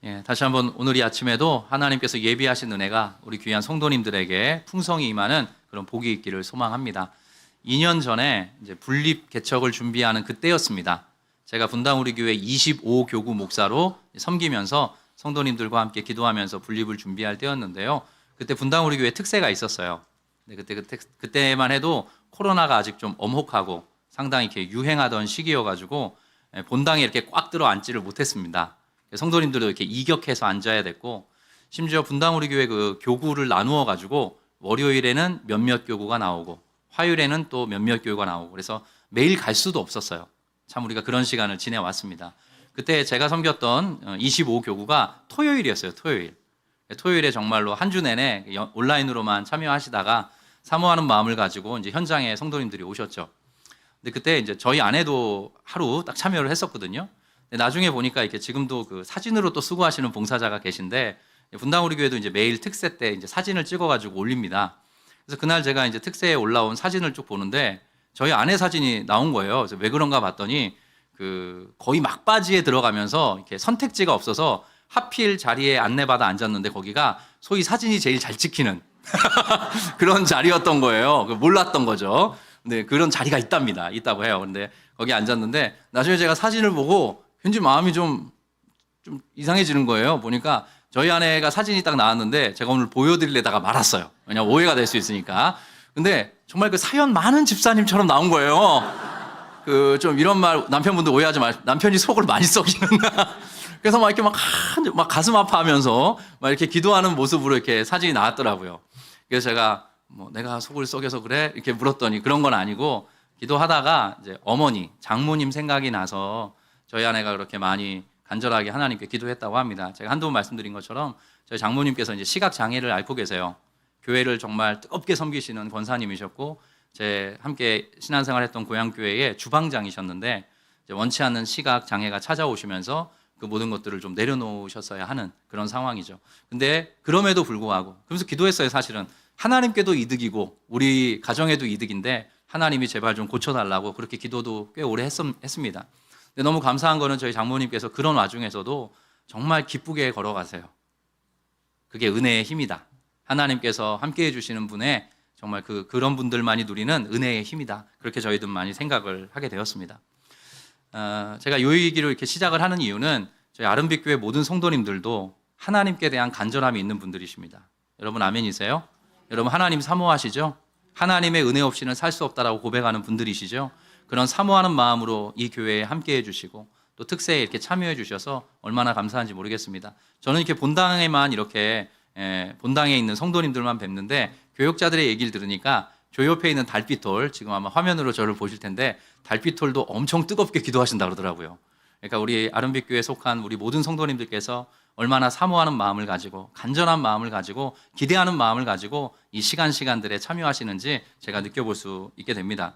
예, 다시 한번 오늘 이 아침에도 하나님께서 예비하신 은혜가 우리 귀한 성도님들에게 풍성히 임하는 그런 복이 있기를 소망합니다. 2년 전에 이제 분립 개척을 준비하는 그때였습니다. 제가 분당 우리 교회 25교구 목사로 섬기면서 성도님들과 함께 기도하면서 분립을 준비할 때였는데요. 그때 분당 우리 교회 특세가 있었어요. 그때만 해도 코로나가 아직 좀 엄혹하고 상당히 이렇게 유행하던 시기여가지고 본당에 이렇게 꽉 들어 앉지를 못했습니다. 성도님들도 이렇게 이격해서 앉아야 됐고, 심지어 분당 우리 교회 그 교구를 나누어 가지고 월요일에는 몇몇 교구가 나오고 화요일에는 또 몇몇 교구가 나오고, 그래서 매일 갈 수도 없었어요. 참 우리가 그런 시간을 지내왔습니다. 그때 제가 섬겼던 25교구가 토요일이었어요. 토요일에 정말로 한 주 내내 온라인으로만 참여하시다가 사모하는 마음을 가지고 이제 현장에 성도님들이 오셨죠. 근데 그때 이제 저희 아내도 하루 딱 참여를 했었거든요. 나중에 보니까 이렇게 지금도 그 사진으로 또 수고하시는 봉사자가 계신데, 분당 우리 교회도 이제 매일 특세 때 이제 사진을 찍어가지고 올립니다. 그래서 그날 제가 이제 특세에 올라온 사진을 쭉 보는데 저희 아내 사진이 나온 거예요. 그래서 왜 그런가 봤더니 그 거의 막바지에 들어가면서 이렇게 선택지가 없어서 하필 자리에 안내받아 앉았는데 거기가 소위 사진이 제일 잘 찍히는 그런 자리였던 거예요. 몰랐던 거죠. 근데 그런 자리가 있다고 해요. 근데 거기 앉았는데 나중에 제가 사진을 보고 왠지 마음이 좀 이상해지는 거예요. 보니까 저희 아내가 사진이 딱 나왔는데 제가 오늘 보여드리려다가 말았어요. 왜냐면 오해가 될 수 있으니까. 근데 정말 그 사연 많은 집사님처럼 나온 거예요. 그 좀 이런 말 남편분들 오해하지 마시고, 남편이 속을 많이 썩이는다. 그래서 막 이렇게 막 가슴 아파하면서 막 이렇게 기도하는 모습으로 이렇게 사진이 나왔더라고요. 그래서 제가 뭐 내가 속을 썩여서 그래? 이렇게 물었더니 그런 건 아니고, 기도하다가 이제 어머니, 장모님 생각이 나서 저희 아내가 그렇게 많이 간절하게 하나님께 기도했다고 합니다. 제가 한두 번 말씀드린 것처럼 저희 장모님께서 이제 시각 장애를 앓고 계세요. 교회를 정말 뜨겁게 섬기시는 권사님이셨고, 제 함께 신앙생활했던 고향교회의 주방장이셨는데 이제 원치 않는 시각 장애가 찾아오시면서 그 모든 것들을 좀 내려놓으셨어야 하는 그런 상황이죠. 근데 그럼에도 불구하고, 그러면서 기도했어요. 사실은 하나님께도 이득이고 우리 가정에도 이득인데 하나님이 제발 좀 고쳐달라고 그렇게 기도도 꽤 오래 했습니다. 근데 너무 감사한 거는 저희 장모님께서 그런 와중에서도 정말 기쁘게 걸어가세요. 그게 은혜의 힘이다. 하나님께서 함께 해주시는 분의 정말 그런 분들만이 누리는 은혜의 힘이다. 그렇게 저희도 많이 생각을 하게 되었습니다. 제가 이 얘기로 이렇게 시작을 하는 이유는 저희 아름빛 교회 모든 성도님들도 하나님께 대한 간절함이 있는 분들이십니다. 여러분 아멘이세요? 여러분 하나님 사모하시죠? 하나님의 은혜 없이는 살 수 없다라고 고백하는 분들이시죠? 그런 사모하는 마음으로 이 교회에 함께해 주시고 또 특세에 이렇게 참여해 주셔서 얼마나 감사한지 모르겠습니다. 저는 이렇게 본당에만 이렇게 본당에 있는 성도님들만 뵙는데, 교역자들의 얘기를 들으니까 저 옆에 있는 달빛돌, 지금 아마 화면으로 저를 보실 텐데 달빛돌도 엄청 뜨겁게 기도하신다 그러더라고요. 그러니까 우리 아름빛 교회에 속한 우리 모든 성도님들께서 얼마나 사모하는 마음을 가지고 간절한 마음을 가지고 기대하는 마음을 가지고 이 시간들에 참여하시는지 제가 느껴볼 수 있게 됩니다.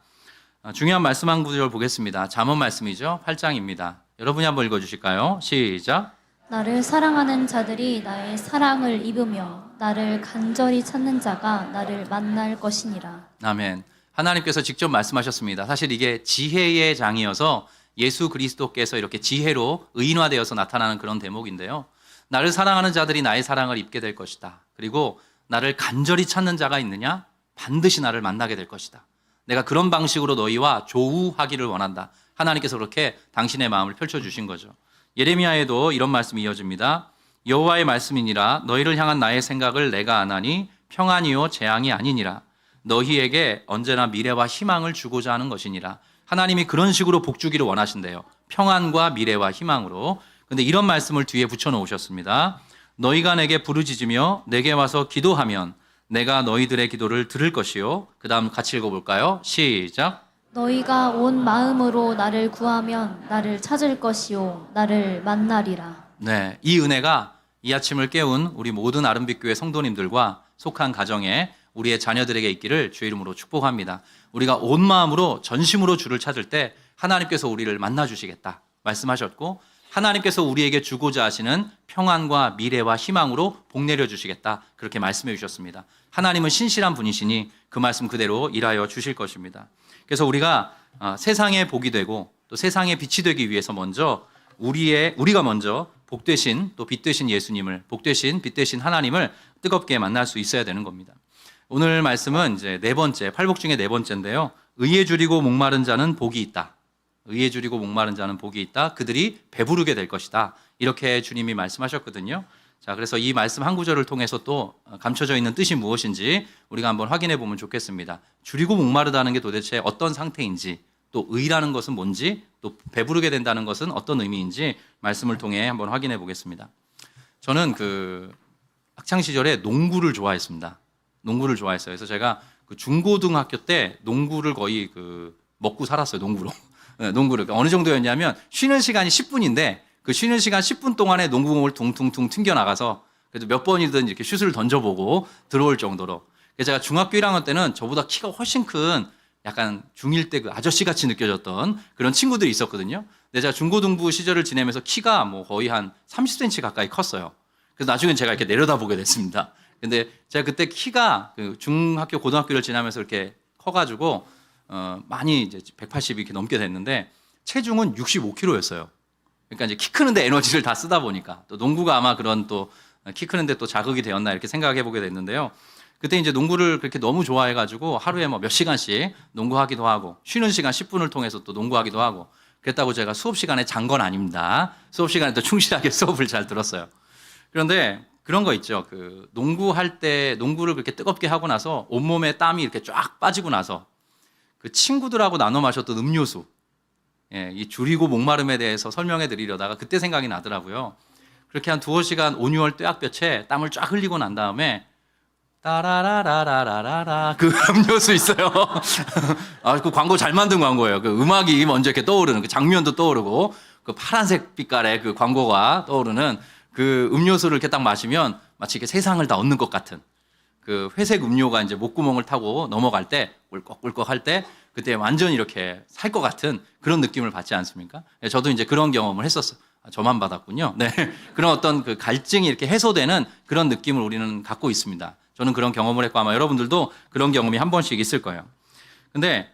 중요한 말씀 한 구절 보겠습니다. 잠언 말씀이죠. 8장입니다. 여러분이 한번 읽어주실까요? 시작. 나를 사랑하는 자들이 나의 사랑을 입으며 나를 간절히 찾는 자가 나를 만날 것이니라. 아멘. 하나님께서 직접 말씀하셨습니다. 사실 이게 지혜의 장이어서 예수 그리스도께서 이렇게 지혜로 의인화되어서 나타나는 그런 대목인데요. 나를 사랑하는 자들이 나의 사랑을 입게 될 것이다. 그리고 나를 간절히 찾는 자가 있느냐? 반드시 나를 만나게 될 것이다. 내가 그런 방식으로 너희와 조우하기를 원한다. 하나님께서 그렇게 당신의 마음을 펼쳐주신 거죠. 예레미야에도 이런 말씀이 이어집니다. 여호와의 말씀이니라. 너희를 향한 나의 생각을 내가 아나니 평안이요 재앙이 아니니라. 너희에게 언제나 미래와 희망을 주고자 하는 것이니라. 하나님이 그런 식으로 복주기를 원하신대요. 평안과 미래와 희망으로. 근데 이런 말씀을 뒤에 붙여놓으셨습니다. 너희가 내게 부르짖으며 내게 와서 기도하면 내가 너희들의 기도를 들을 것이요. 그 다음 같이 읽어볼까요? 시작. 너희가 온 마음으로 나를 구하면 나를 찾을 것이요 나를 만나리라. 네, 이 은혜가 이 아침을 깨운 우리 모든 아름빛 교회 성도님들과 속한 가정에 우리의 자녀들에게 있기를 주의 이름으로 축복합니다. 우리가 온 마음으로 전심으로 주를 찾을 때 하나님께서 우리를 만나주시겠다 말씀하셨고, 하나님께서 우리에게 주고자 하시는 평안과 미래와 희망으로 복 내려주시겠다 그렇게 말씀해 주셨습니다. 하나님은 신실한 분이시니 그 말씀 그대로 일하여 주실 것입니다. 그래서 우리가 세상의 복이 되고 또 세상의 빛이 되기 위해서 우리가 먼저 복되신 또 빛되신 예수님을, 복되신 빛되신 하나님을 뜨겁게 만날 수 있어야 되는 겁니다. 오늘 말씀은 이제 네 번째, 팔복 중에 네 번째인데요. 의에 줄이고 목마른 자는 복이 있다. 의에 줄이고 목마른 자는 복이 있다. 그들이 배부르게 될 것이다. 이렇게 주님이 말씀하셨거든요. 자, 그래서 이 말씀 한 구절을 통해서 또 감춰져 있는 뜻이 무엇인지 우리가 한번 확인해 보면 좋겠습니다. 줄이고 목마르다는 게 도대체 어떤 상태인지, 또 의라는 것은 뭔지, 또 배부르게 된다는 것은 어떤 의미인지 말씀을 통해 한번 확인해 보겠습니다. 저는 학창 시절에 농구를 좋아했습니다. 농구를 좋아했어요. 그래서 제가 중고등학교 때 농구를 거의 먹고 살았어요. 농구로. 네, 농구를 어느 정도였냐면 쉬는 시간이 10분인데 그 쉬는 시간 10분 동안에 농구공을 둥둥둥 튕겨 나가서 그래도 몇 번이든 이렇게 슛을 던져보고 들어올 정도로. 그래서 제가 중학교 1학년 때는 저보다 키가 훨씬 큰 약간 중1 때 아저씨 같이 느껴졌던 그런 친구들이 있었거든요. 근데 제가 중고등부 시절을 지내면서 키가 거의 한 30cm 가까이 컸어요. 그래서 나중엔 제가 이렇게 내려다보게 됐습니다. 근데 제가 그때 키가 중학교, 고등학교를 지나면서 이렇게 커가지고 많이 이제 180이 이렇게 넘게 됐는데 체중은 65kg였어요. 그러니까 이제 키 크는데 에너지를 다 쓰다 보니까 또 농구가 아마 그런 또 키 크는데 또 자극이 되었나 이렇게 생각해 보게 됐는데요. 그때 이제 농구를 그렇게 너무 좋아해가지고 하루에 몇 시간씩 농구하기도 하고 쉬는 시간 10분을 통해서 또 농구하기도 하고 그랬다고 제가 수업 시간에 잔 건 아닙니다. 수업 시간에 또 충실하게 수업을 잘 들었어요. 그런데 그런 거 있죠. 농구할 때 농구를 그렇게 뜨겁게 하고 나서 온몸에 땀이 이렇게 쫙 빠지고 나서 그 친구들하고 나눠 마셨던 음료수, 예, 이 줄이고 목마름에 대해서 설명해 드리려다가 그때 생각이 나더라고요. 그렇게 한 2-3시간 온유월 뙤약볕에 땀을 쫙 흘리고 난 다음에 따라라라라라라 그 음료수 있어요. 그 광고 잘 만든 광고예요. 그 음악이 먼저 이렇게 떠오르는 그 장면도 떠오르고 그 파란색 빛깔의 그 광고가 떠오르는 그 음료수를 이렇게 딱 마시면 마치 이렇게 세상을 다 얻는 것 같은 그 회색 음료가 이제 목구멍을 타고 넘어갈 때 꿀꺽꿀꺽 할 때 그때 완전히 이렇게 살 것 같은 그런 느낌을 받지 않습니까? 저도 이제 그런 경험을 했었어요. 저만 받았군요. 네. 그런 어떤 그 갈증이 이렇게 해소되는 그런 느낌을 우리는 갖고 있습니다. 저는 그런 경험을 했고 아마 여러분들도 그런 경험이 한 번씩 있을 거예요. 근데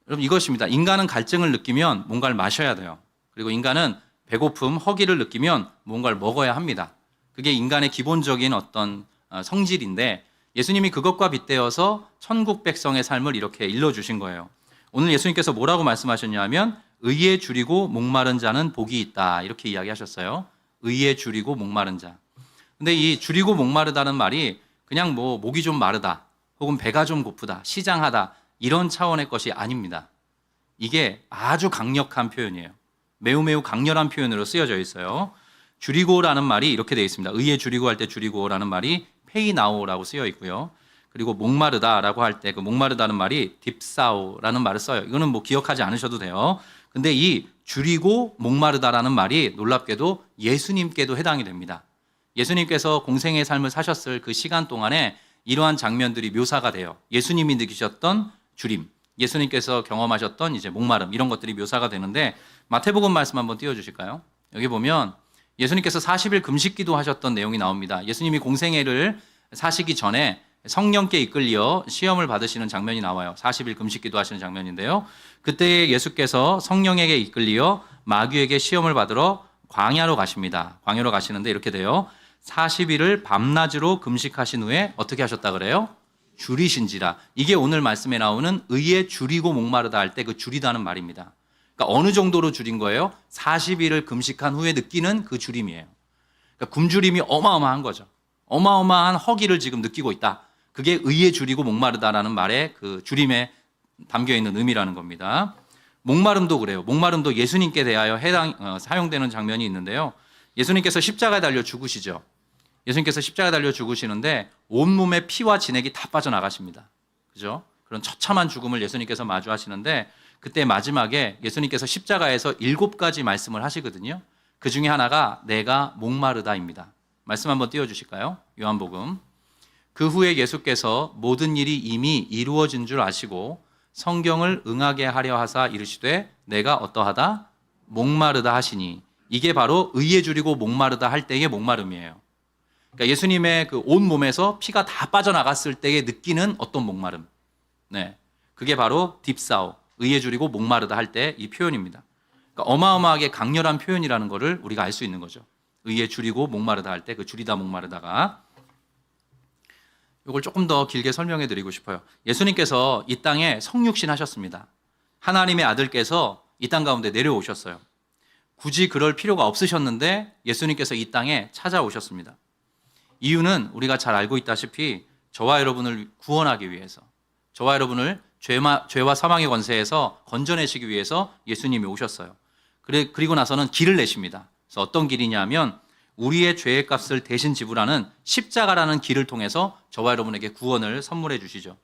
여러분 이것입니다. 인간은 갈증을 느끼면 뭔가를 마셔야 돼요. 그리고 인간은 배고픔, 허기를 느끼면 뭔가를 먹어야 합니다. 그게 인간의 기본적인 어떤 성질인데 예수님이 그것과 빗대어서 천국 백성의 삶을 이렇게 일러주신 거예요. 오늘 예수님께서 뭐라고 말씀하셨냐면 의에 줄이고 목마른 자는 복이 있다 이렇게 이야기하셨어요. 의에 줄이고 목마른 자. 근데 이 줄이고 목마르다는 말이 그냥 목이 좀 마르다 혹은 배가 좀 고프다, 시장하다 이런 차원의 것이 아닙니다. 이게 아주 강력한 표현이에요. 매우 강렬한 표현으로 쓰여져 있어요. 줄이고라는 말이 이렇게 되어 있습니다. 의에 줄이고 할 때 줄이고라는 말이 페이나오라고 쓰여 있고요. 그리고 목마르다라고 할 때 그 목마르다는 말이 딥사오라는 말을 써요. 이거는 기억하지 않으셔도 돼요. 근데 이 줄이고 목마르다라는 말이 놀랍게도 예수님께도 해당이 됩니다. 예수님께서 공생의 삶을 사셨을 그 시간 동안에 이러한 장면들이 묘사가 돼요. 예수님이 느끼셨던 줄임, 예수님께서 경험하셨던 이제 목마름 이런 것들이 묘사가 되는데 마태복음 말씀 한번 띄워주실까요? 여기 보면 예수님께서 40일 금식기도 하셨던 내용이 나옵니다. 예수님이 공생애를 사시기 전에 성령께 이끌려 시험을 받으시는 장면이 나와요. 40일 금식기도 하시는 장면인데요. 그때 예수께서 성령에게 이끌려 마귀에게 시험을 받으러 광야로 가십니다. 광야로 가시는데 이렇게 돼요. 40일을 밤낮으로 금식하신 후에 어떻게 하셨다 그래요? 줄이신지라. 이게 오늘 말씀에 나오는 의에 줄이고 목마르다 할 때 그 줄이다는 말입니다. 그러니까 어느 정도로 줄인 거예요? 40일을 금식한 후에 느끼는 그 줄임이에요. 그러니까 굶주림이 어마어마한 거죠. 어마어마한 허기를 지금 느끼고 있다. 그게 의에 줄이고 목마르다라는 말의 그 줄임에 담겨 있는 의미라는 겁니다. 목마름도 그래요. 목마름도 예수님께 대하여 사용되는 장면이 있는데요. 예수님께서 십자가에 달려 죽으시죠. 예수님께서 십자가에 달려 죽으시는데 온몸에 피와 진액이 다 빠져나가십니다. 그죠? 그런 처참한 죽음을 예수님께서 마주하시는데 그때 마지막에 예수님께서 십자가에서 7가지 말씀을 하시거든요. 그 중에 하나가 내가 목마르다입니다. 말씀 한번 띄워주실까요? 요한복음. 그 후에 예수께서 모든 일이 이미 이루어진 줄 아시고 성경을 응하게 하려 하사 이르시되 내가 어떠하다? 목마르다 하시니 이게 바로 의에 줄이고 목마르다 할 때의 목마름이에요. 그러니까 예수님의 그 온 몸에서 피가 다 빠져나갔을 때에 느끼는 어떤 목마름. 네. 그게 바로 딥사오, 의에 줄이고 목마르다 할 때 이 표현입니다. 그러니까 어마어마하게 강렬한 표현이라는 것을 우리가 알 수 있는 거죠. 의에 줄이고 목마르다 할 때 그 줄이다 목마르다가 이걸 조금 더 길게 설명해 드리고 싶어요. 예수님께서 이 땅에 성육신 하셨습니다. 하나님의 아들께서 이 땅 가운데 내려오셨어요. 굳이 그럴 필요가 없으셨는데 예수님께서 이 땅에 찾아오셨습니다. 이유는 우리가 잘 알고 있다시피 저와 여러분을 구원하기 위해서, 저와 여러분을 죄와 사망의 권세에서 건져내시기 위해서 예수님이 오셨어요. 그리고 나서는 길을 내십니다. 그래서 어떤 길이냐면 우리의 죄의 값을 대신 지불하는 십자가라는 길을 통해서 저와 여러분에게 구원을 선물해 주시죠.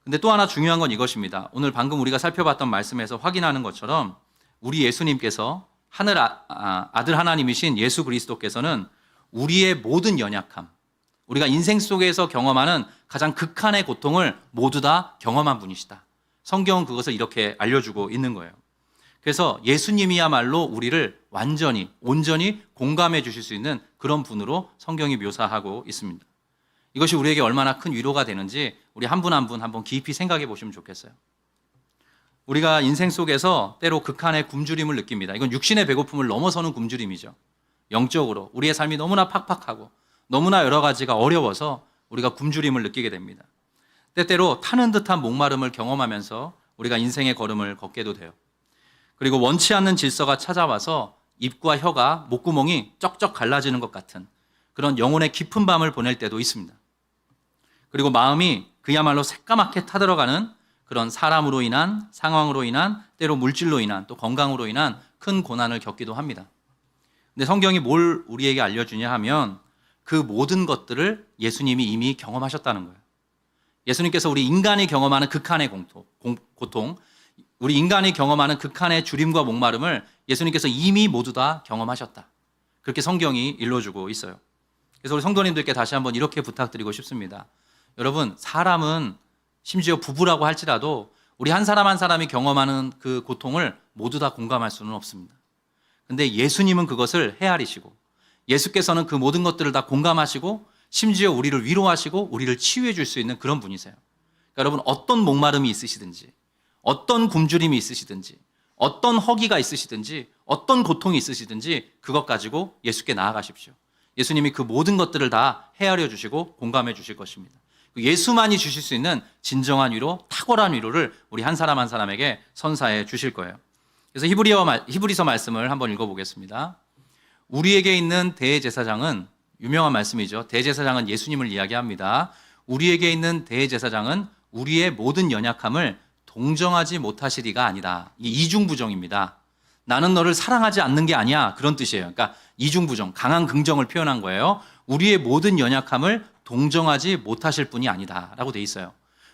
근데 또 하나 중요한 건 이것입니다. 오늘 방금 우리가 살펴봤던 말씀에서 확인하는 것처럼 우리 예수님께서 하늘 아들 하나님이신 예수 그리스도께서는 우리의 모든 연약함, 우리가 인생 속에서 경험하는 가장 극한의 고통을 모두 다 경험한 분이시다. 성경은 그것을 이렇게 알려주고 있는 거예요. 그래서 예수님이야말로 우리를 완전히, 온전히 공감해 주실 수 있는 그런 분으로 성경이 묘사하고 있습니다. 이것이 우리에게 얼마나 큰 위로가 되는지 우리 한 분 한 분 한번 깊이 생각해 보시면 좋겠어요. 우리가 인생 속에서 때로 극한의 굶주림을 느낍니다. 이건 육신의 배고픔을 넘어서는 굶주림이죠. 영적으로 우리의 삶이 너무나 팍팍하고 너무나 여러 가지가 어려워서 우리가 굶주림을 느끼게 됩니다. 때때로 타는 듯한 목마름을 경험하면서 우리가 인생의 걸음을 걷게도 돼요. 그리고 원치 않는 질서가 찾아와서 입과 혀가 목구멍이 쩍쩍 갈라지는 것 같은 그런 영혼의 깊은 밤을 보낼 때도 있습니다. 그리고 마음이 그야말로 새까맣게 타들어가는 그런 사람으로 인한, 상황으로 인한, 때로 물질로 인한, 또 건강으로 인한 큰 고난을 겪기도 합니다. 근데 성경이 뭘 우리에게 알려주냐 하면 그 모든 것들을 예수님이 이미 경험하셨다는 거예요. 예수님께서 우리 인간이 경험하는 극한의 고통, 우리 인간이 경험하는 극한의 주림과 목마름을 예수님께서 이미 모두 다 경험하셨다. 그렇게 성경이 일러주고 있어요. 그래서 우리 성도님들께 다시 한번 이렇게 부탁드리고 싶습니다. 여러분, 사람은 심지어 부부라고 할지라도 우리 한 사람 한 사람이 경험하는 그 고통을 모두 다 공감할 수는 없습니다. 근데 예수님은 그것을 헤아리시고 예수께서는 그 모든 것들을 다 공감하시고 심지어 우리를 위로하시고 우리를 치유해 줄 수 있는 그런 분이세요. 그러니까 여러분, 어떤 목마름이 있으시든지 어떤 굶주림이 있으시든지 어떤 허기가 있으시든지 어떤 고통이 있으시든지 그것 가지고 예수께 나아가십시오. 예수님이 그 모든 것들을 다 헤아려 주시고 공감해 주실 것입니다. 예수만이 주실 수 있는 진정한 위로, 탁월한 위로를 우리 한 사람 한 사람에게 선사해 주실 거예요. 그래서 히브리서 말씀을 한번 읽어보겠습니다. 우리에게 있는 대제사장은, 유명한 말씀이죠. 대제사장은 예수님을 이야기합니다. 우리에게 있는 대제사장은 우리의 모든 연약함을 동정하지 못하시리가 아니다. 이 이중부정입니다. 나는 너를 사랑하지 않는 게 아니야. 그런 뜻이에요. 그러니까 이중부정, 강한 긍정을 표현한 거예요. 우리의 모든 연약함을 동정하지 못하실 분이 아니다 라고 돼 있어요.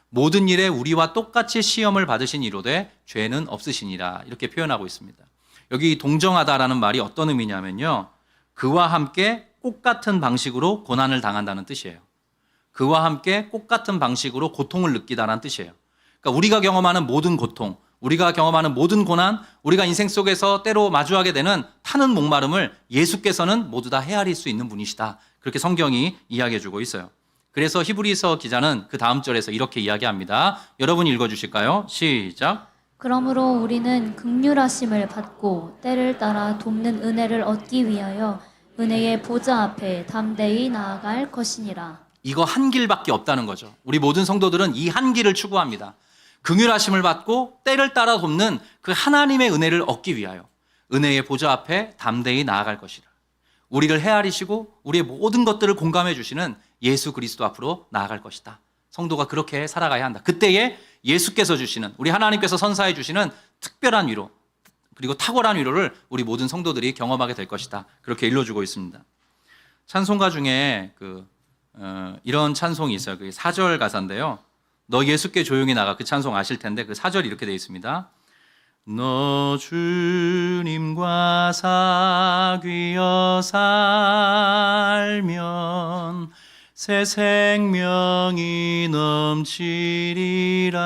모든 일에 우리와 똑같이 시험을 받으신 이로되 죄는 없으시니라, 이렇게 표현하고 있습니다. 여기 동정하다라는 말이 어떤 의미냐면요, 그와 함께 똑같은 방식으로 고난을 당한다는 뜻이에요. 그와 함께 똑같은 방식으로 고통을 느끼다라는 뜻이에요. 그러니까 우리가 경험하는 모든 고통, 우리가 경험하는 모든 고난, 우리가 인생 속에서 때로 마주하게 되는 타는 목마름을 예수께서는 모두 다 헤아릴 수 있는 분이시다. 그렇게 성경이 이야기해 주고 있어요. 그래서 히브리서 기자는 그 다음 절에서 이렇게 이야기합니다. 여러분 읽어주실까요? 시작. 그러므로 우리는 긍휼하심을 받고 때를 따라 돕는 은혜를 얻기 위하여 은혜의 보좌 앞에 담대히 나아갈 것이니라. 이거 한 길밖에 없다는 거죠. 우리 모든 성도들은 이 한 길을 추구합니다. 긍휼하심을 받고 때를 따라 돕는 그 하나님의 은혜를 얻기 위하여 은혜의 보좌 앞에 담대히 나아갈 것이라. 우리를 헤아리시고 우리의 모든 것들을 공감해 주시는 예수 그리스도 앞으로 나아갈 것이다. 성도가 그렇게 살아가야 한다. 그때에 예수께서 주시는, 우리 하나님께서 선사해 주시는 특별한 위로, 그리고 탁월한 위로를 우리 모든 성도들이 경험하게 될 것이다. 그렇게 일러주고 있습니다. 찬송가 중에 이런 찬송이 있어요. 그 4절 가사인데요. 너 예수께 조용히 나가, 그 찬송 아실 텐데 그 4절이 이렇게 되어 있습니다. 너 주님과 사귀어 살면 새 생명이 넘치리라.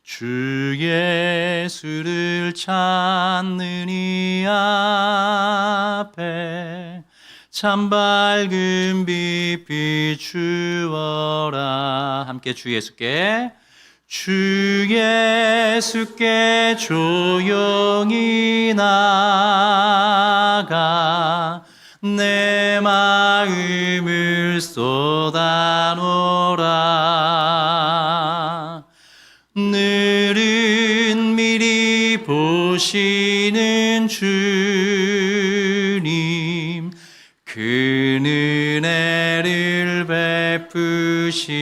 주 예수를 찾는 이 앞에 참 밝은 빛 비추어라. 함께 주 예수께, 주 예수께 조용히 나가 내 마음을 쏟아놓으라. 늘은 미리 보시는 주님 그 은혜를 베푸시리.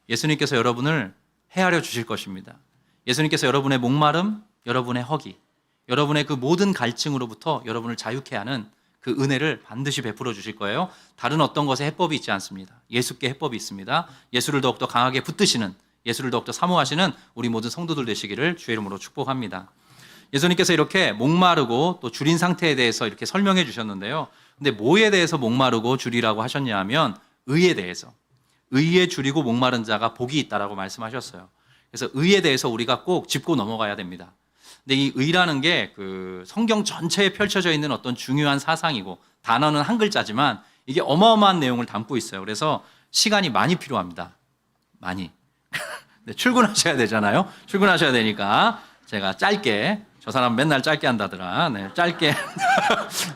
예수님께서 여러분을 헤아려 주실 것입니다. 예수님께서 여러분의 목마름, 여러분의 허기, 여러분의 그 모든 갈증으로부터 여러분을 자유케 하는 그 은혜를 반드시 베풀어 주실 거예요. 다른 어떤 것에 해법이 있지 않습니다. 예수께 해법이 있습니다. 예수를 더욱더 강하게 붙드시는, 예수를 더욱더 사모하시는 우리 모든 성도들 되시기를 주의 이름으로 축복합니다. 예수님께서 이렇게 목마르고 또 줄인 상태에 대해서 이렇게 설명해 주셨는데요. 근데 뭐에 대해서 목마르고 줄이라고 하셨냐 하면 의에 대해서, 의에 줄이고 목마른 자가 복이 있다라고 말씀하셨어요. 그래서 의에 대해서 우리가 꼭 짚고 넘어가야 됩니다. 근데 이 의라는 게 그 성경 전체에 펼쳐져 있는 어떤 중요한 사상이고 단어는 한 글자지만 이게 어마어마한 내용을 담고 있어요. 그래서 시간이 많이 필요합니다. 많이. 네, 출근하셔야 되잖아요. 출근하셔야 되니까 제가 짧게, 저 사람 맨날 짧게 한다더라. 네, 짧게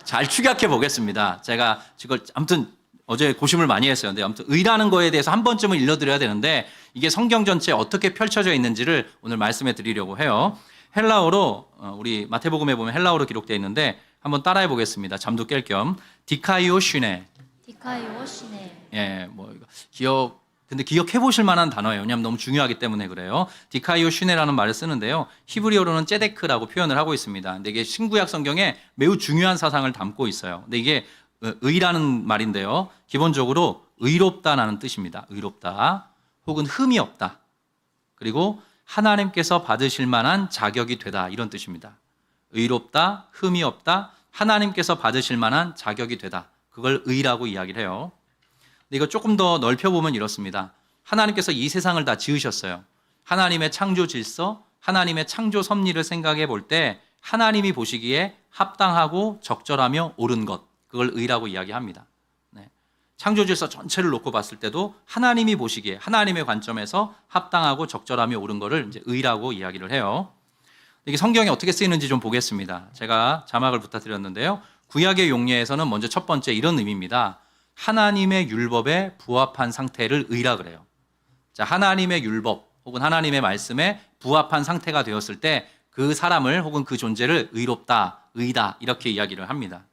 잘 축약해 보겠습니다. 제가 지금 아무튼 어제 고심을 많이 했어요. 근데 아무튼 의라는 거에 대해서 한 번쯤은 일러드려야 되는데 이게 성경 전체에 어떻게 펼쳐져 있는지를 오늘 말씀해 드리려고 해요. 헬라어로 우리 마태복음에 보면 헬라어로 기록되어 있는데 한번 따라해 보겠습니다. 잠도 깰 겸 디카이오 슈네. 디카이오 시네. 예, 뭐 근데 기억해 보실 만한 단어예요. 왜냐하면 너무 중요하기 때문에 그래요. 디카이오 슈네라는 말을 쓰는데요. 히브리어로는 ጼ데크라고 표현을 하고 있습니다. 근데 이게 신구약 성경에 매우 중요한 사상을 담고 있어요. 근데 이게 의라는 말인데요. 기본적으로 의롭다라는 뜻입니다. 의롭다 혹은 흠이 없다. 그리고 하나님께서 받으실 만한 자격이 되다 이런 뜻입니다. 의롭다, 흠이 없다, 하나님께서 받으실 만한 자격이 되다. 그걸 의라고 이야기를 해요. 근데 이거 조금 더 넓혀보면 이렇습니다. 하나님께서 이 세상을 다 지으셨어요. 하나님의 창조 질서, 하나님의 창조 섭리를 생각해 볼 때 하나님이 보시기에 합당하고 적절하며 옳은 것, 그걸 의라고 이야기합니다. 창조 질서 전체를 놓고 봤을 때도 하나님이 보시기에 하나님의 관점에서 합당하고 적절하며 옳은 거를 이제 의라고 이야기를 해요. 이게 성경에 어떻게 쓰이는지 좀 보겠습니다. 제가 자막을 부탁드렸는데요. 구약의 용례에서는 먼저 첫 번째 이런 의미입니다. 하나님의 율법에 부합한 상태를 의라 그래요. 자, 하나님의 율법 혹은 하나님의 말씀에 부합한 상태가 되었을 때 그 사람을 혹은 그 존재를 의롭다, 의다 이렇게 이야기를 합니다.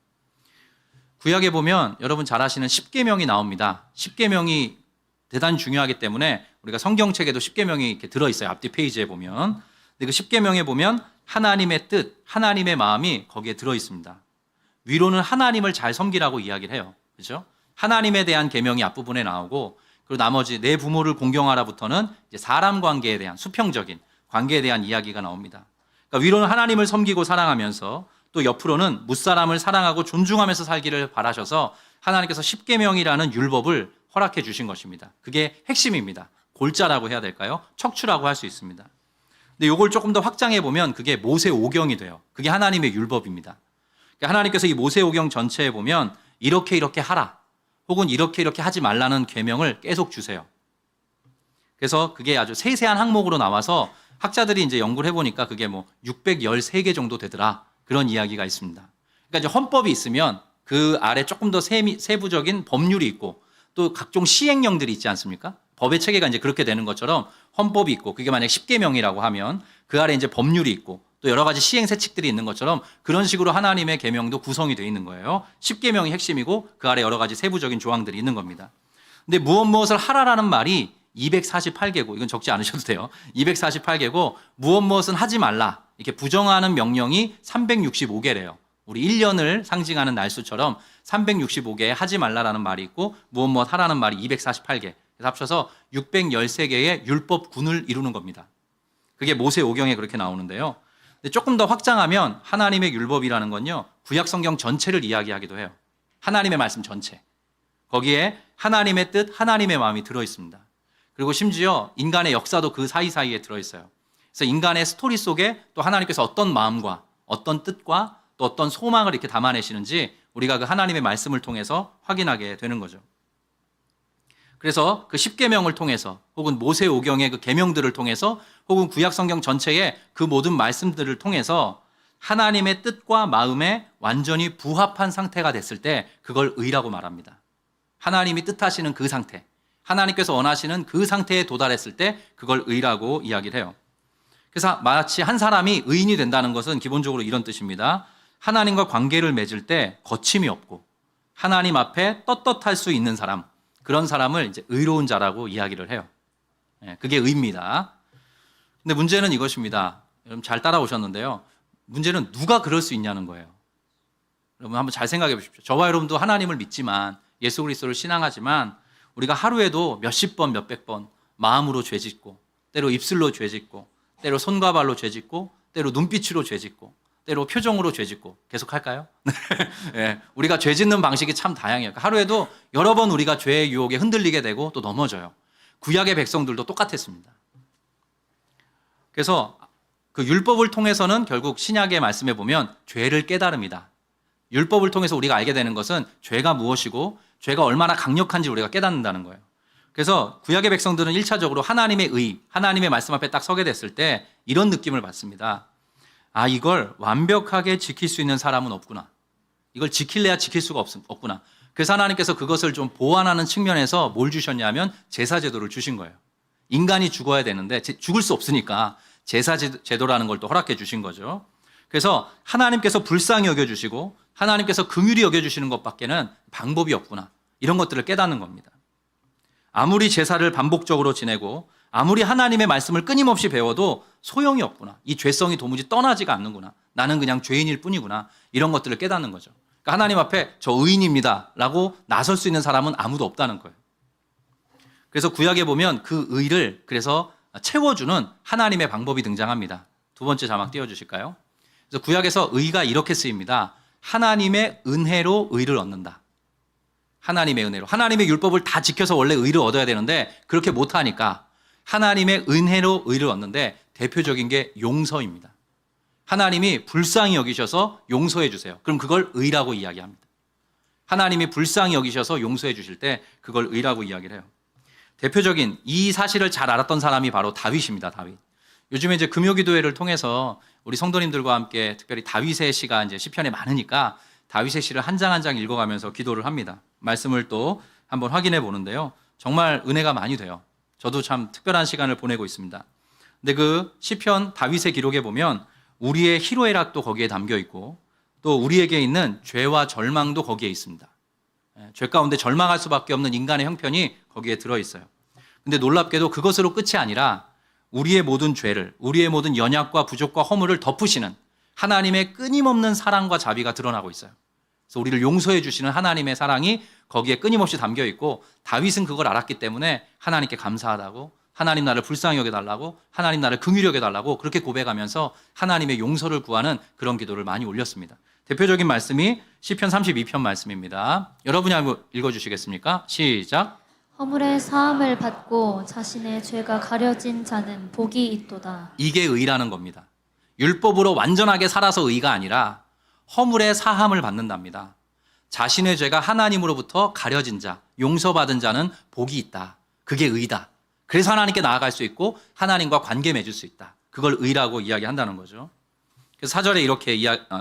구약에 보면 여러분 잘 아시는 십계명이 나옵니다. 십계명이 대단히 중요하기 때문에 우리가 성경책에도 십계명이 이렇게 들어있어요. 앞뒤 페이지에 보면. 근데 그 십계명에 보면 하나님의 뜻, 하나님의 마음이 거기에 들어있습니다. 위로는 하나님을 잘 섬기라고 이야기를 해요. 그렇죠? 하나님에 대한 계명이 앞부분에 나오고 그리고 나머지 내 부모를 공경하라부터는 이제 사람 관계에 대한 수평적인 관계에 대한 이야기가 나옵니다. 그러니까 위로는 하나님을 섬기고 사랑하면서 또 옆으로는 무사람을 사랑하고 존중하면서 살기를 바라셔서 하나님께서 십계명이라는 율법을 허락해 주신 것입니다. 그게 핵심입니다. 골자라고 해야 될까요? 척추라고 할 수 있습니다. 근데 이걸 조금 더 확장해 보면 그게 모세오경이 돼요. 그게 하나님의 율법입니다. 그러니까 하나님께서 이 모세오경 전체에 보면 이렇게 하라 혹은 이렇게 하지 말라는 계명을 계속 주세요. 그래서 그게 아주 세세한 항목으로 나와서 학자들이 이제 연구를 해보니까 그게 뭐 613개 정도 되더라. 그런 이야기가 있습니다. 그러니까 이제 헌법이 있으면 그 아래 조금 더 세부적인 법률이 있고 또 각종 시행령들이 있지 않습니까? 법의 체계가 이제 그렇게 되는 것처럼 헌법이 있고 그게 만약 10계명이라고 하면 그 아래 이제 법률이 있고 또 여러 가지 시행세칙들이 있는 것처럼 그런 식으로 하나님의 계명도 구성이 되어 있는 거예요. 10계명이 핵심이고 그 아래 여러 가지 세부적인 조항들이 있는 겁니다. 근데 무엇을 하라라는 말이 248개고 이건 적지 않으셔도 돼요. 248개고 무엇은 하지 말라 이렇게 부정하는 명령이 365개래요. 우리 1년을 상징하는 날수처럼 365개에 하지 말라라는 말이 있고 무엇 하라는 말이 248개. 그래서 합쳐서 613개의 율법군을 이루는 겁니다. 그게 모세오경에 그렇게 나오는데요. 근데 조금 더 확장하면 하나님의 율법이라는 건요. 구약 성경 전체를 이야기하기도 해요. 하나님의 말씀 전체. 거기에 하나님의 뜻, 하나님의 마음이 들어 있습니다. 그리고 심지어 인간의 역사도 그 사이사이에 들어있어요. 그래서 인간의 스토리 속에 또 하나님께서 어떤 마음과 어떤 뜻과 또 어떤 소망을 이렇게 담아내시는지 우리가 그 하나님의 말씀을 통해서 확인하게 되는 거죠. 그래서 그 10계명을 통해서 혹은 모세오경의 그 계명들을 통해서 혹은 구약 성경 전체의 그 모든 말씀들을 통해서 하나님의 뜻과 마음에 완전히 부합한 상태가 됐을 때 그걸 의라고 말합니다. 하나님이 뜻하시는 그 상태, 하나님께서 원하시는 그 상태에 도달했을 때 그걸 의라고 이야기를 해요. 그래서 마치 한 사람이 의인이 된다는 것은 기본적으로 이런 뜻입니다. 하나님과 관계를 맺을 때 거침이 없고 하나님 앞에 떳떳할 수 있는 사람, 그런 사람을 이제 의로운 자라고 이야기를 해요. 그게 의입니다. 근데 문제는 이것입니다. 여러분 잘 따라오셨는데요. 문제는 누가 그럴 수 있냐는 거예요. 여러분 한번 잘 생각해 보십시오. 저와 여러분도 하나님을 믿지만 예수 그리스도를 신앙하지만 우리가 하루에도 몇십 번, 몇백 번 마음으로 죄 짓고 때로 입술로 죄 짓고 때로 손과 발로 죄 짓고 때로 눈빛으로 죄 짓고 때로 표정으로 죄 짓고 계속 할까요? 네, 우리가 죄 짓는 방식이 참 다양해요. 하루에도 여러 번 우리가 죄의 유혹에 흔들리게 되고 또 넘어져요. 구약의 백성들도 똑같았습니다. 그래서 그 율법을 통해서는 결국 신약의 말씀에 보면 죄를 깨달습니다. 율법을 통해서 우리가 알게 되는 것은 죄가 무엇이고 죄가 얼마나 강력한지 우리가 깨닫는다는 거예요. 그래서 구약의 백성들은 1차적으로 하나님의 의, 하나님의 말씀 앞에 딱 서게 됐을 때 이런 느낌을 받습니다. 아, 이걸 완벽하게 지킬 수 있는 사람은 없구나. 이걸 지킬래야 지킬 수가 없구나. 그래서 하나님께서 그것을 좀 보완하는 측면에서 뭘 주셨냐면 제사제도를 주신 거예요. 인간이 죽어야 되는데 죽을 수 없으니까 제사제도라는 걸 또 허락해 주신 거죠. 그래서 하나님께서 불쌍히 여겨주시고 하나님께서 긍휼히 여겨주시는 것밖에는 방법이 없구나. 이런 것들을 깨닫는 겁니다. 아무리 제사를 반복적으로 지내고 아무리 하나님의 말씀을 끊임없이 배워도 소용이 없구나. 이 죄성이 도무지 떠나지가 않는구나. 나는 그냥 죄인일 뿐이구나. 이런 것들을 깨닫는 거죠. 그러니까 하나님 앞에 저 의인입니다 라고 나설 수 있는 사람은 아무도 없다는 거예요. 그래서 구약에 보면 그 의를 그래서 채워주는 하나님의 방법이 등장합니다. 두 번째 자막 띄워주실까요? 그래서 구약에서 의가 이렇게 쓰입니다. 하나님의 은혜로 의를 얻는다. 하나님의 은혜로. 하나님의 율법을 다 지켜서 원래 의를 얻어야 되는데 그렇게 못하니까 하나님의 은혜로 의를 얻는데 대표적인 게 용서입니다. 하나님이 불쌍히 여기셔서 용서해 주세요. 그럼 그걸 의라고 이야기합니다. 하나님이 불쌍히 여기셔서 용서해 주실 때 그걸 의라고 이야기를 해요. 대표적인 이 사실을 잘 알았던 사람이 바로 다윗입니다. 다윗. 요즘에 이제 금요기도회를 통해서 우리 성도님들과 함께 특별히 다윗의 시가 이제 시편에 많으니까 다윗의 시를 한 장 한 장 읽어가면서 기도를 합니다. 말씀을 또 한번 확인해 보는데요. 정말 은혜가 많이 돼요. 저도 참 특별한 시간을 보내고 있습니다. 근데 그 시편 다윗의 기록에 보면 우리의 희로애락도 거기에 담겨 있고 또 우리에게 있는 죄와 절망도 거기에 있습니다. 죄 가운데 절망할 수밖에 없는 인간의 형편이 거기에 들어있어요. 근데 놀랍게도 그것으로 끝이 아니라 우리의 모든 죄를, 우리의 모든 연약과 부족과 허물을 덮으시는 하나님의 끊임없는 사랑과 자비가 드러나고 있어요. 그래서 우리를 용서해 주시는 하나님의 사랑이 거기에 끊임없이 담겨 있고 다윗은 그걸 알았기 때문에 하나님께 감사하다고, 하나님 나를 불쌍히 여겨달라고, 하나님 나를 긍휼히 여겨달라고 그렇게 고백하면서 하나님의 용서를 구하는 그런 기도를 많이 올렸습니다. 대표적인 말씀이 시편 32편 말씀입니다. 여러분이 한번 읽어주시겠습니까? 시작. 허물의 사함을 받고 자신의 죄가 가려진 자는 복이 있도다. 이게 의라는 겁니다. 율법으로 완전하게 살아서 의가 아니라 허물의 사함을 받는답니다. 자신의 죄가 하나님으로부터 가려진 자, 용서받은 자는 복이 있다. 그게 의다. 그래서 하나님께 나아갈 수 있고 하나님과 관계 맺을 수 있다. 그걸 의라고 이야기한다는 거죠. 그래서 4절에 이렇게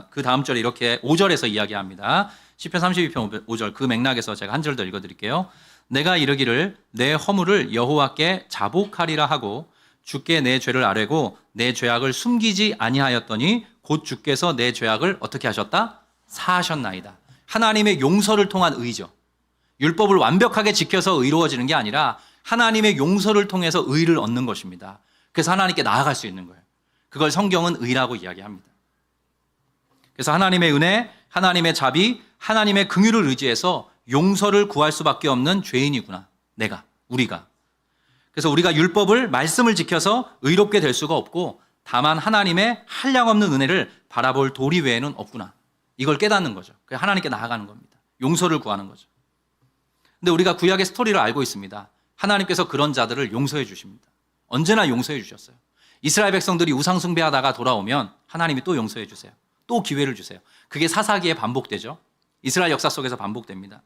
그 다음 절에 이렇게 5절에서 이야기합니다. 시편 32편 5절 그 맥락에서 제가 한 절 더 읽어드릴게요. 내가 이르기를 내 허물을 여호와께 자복하리라 하고 주께 내 죄를 아뢰고 내 죄악을 숨기지 아니하였더니 곧 주께서 내 죄악을 어떻게 하셨다? 사하셨나이다. 하나님의 용서를 통한 의죠. 율법을 완벽하게 지켜서 의로워지는 게 아니라 하나님의 용서를 통해서 의를 얻는 것입니다. 그래서 하나님께 나아갈 수 있는 거예요. 그걸 성경은 의라고 이야기합니다. 그래서 하나님의 은혜, 하나님의 자비, 하나님의 긍휼을 의지해서 용서를 구할 수밖에 없는 죄인이구나. 우리가. 그래서 우리가 율법을 말씀을 지켜서 의롭게 될 수가 없고 다만 하나님의 한량없는 은혜를 바라볼 도리 외에는 없구나. 이걸 깨닫는 거죠. 그래서 하나님께 나아가는 겁니다. 용서를 구하는 거죠. 근데 우리가 구약의 스토리를 알고 있습니다. 하나님께서 그런 자들을 용서해 주십니다. 언제나 용서해 주셨어요. 이스라엘 백성들이 우상 숭배하다가 돌아오면 하나님이 또 용서해 주세요. 또 기회를 주세요. 그게 사사기에 반복되죠. 이스라엘 역사 속에서 반복됩니다.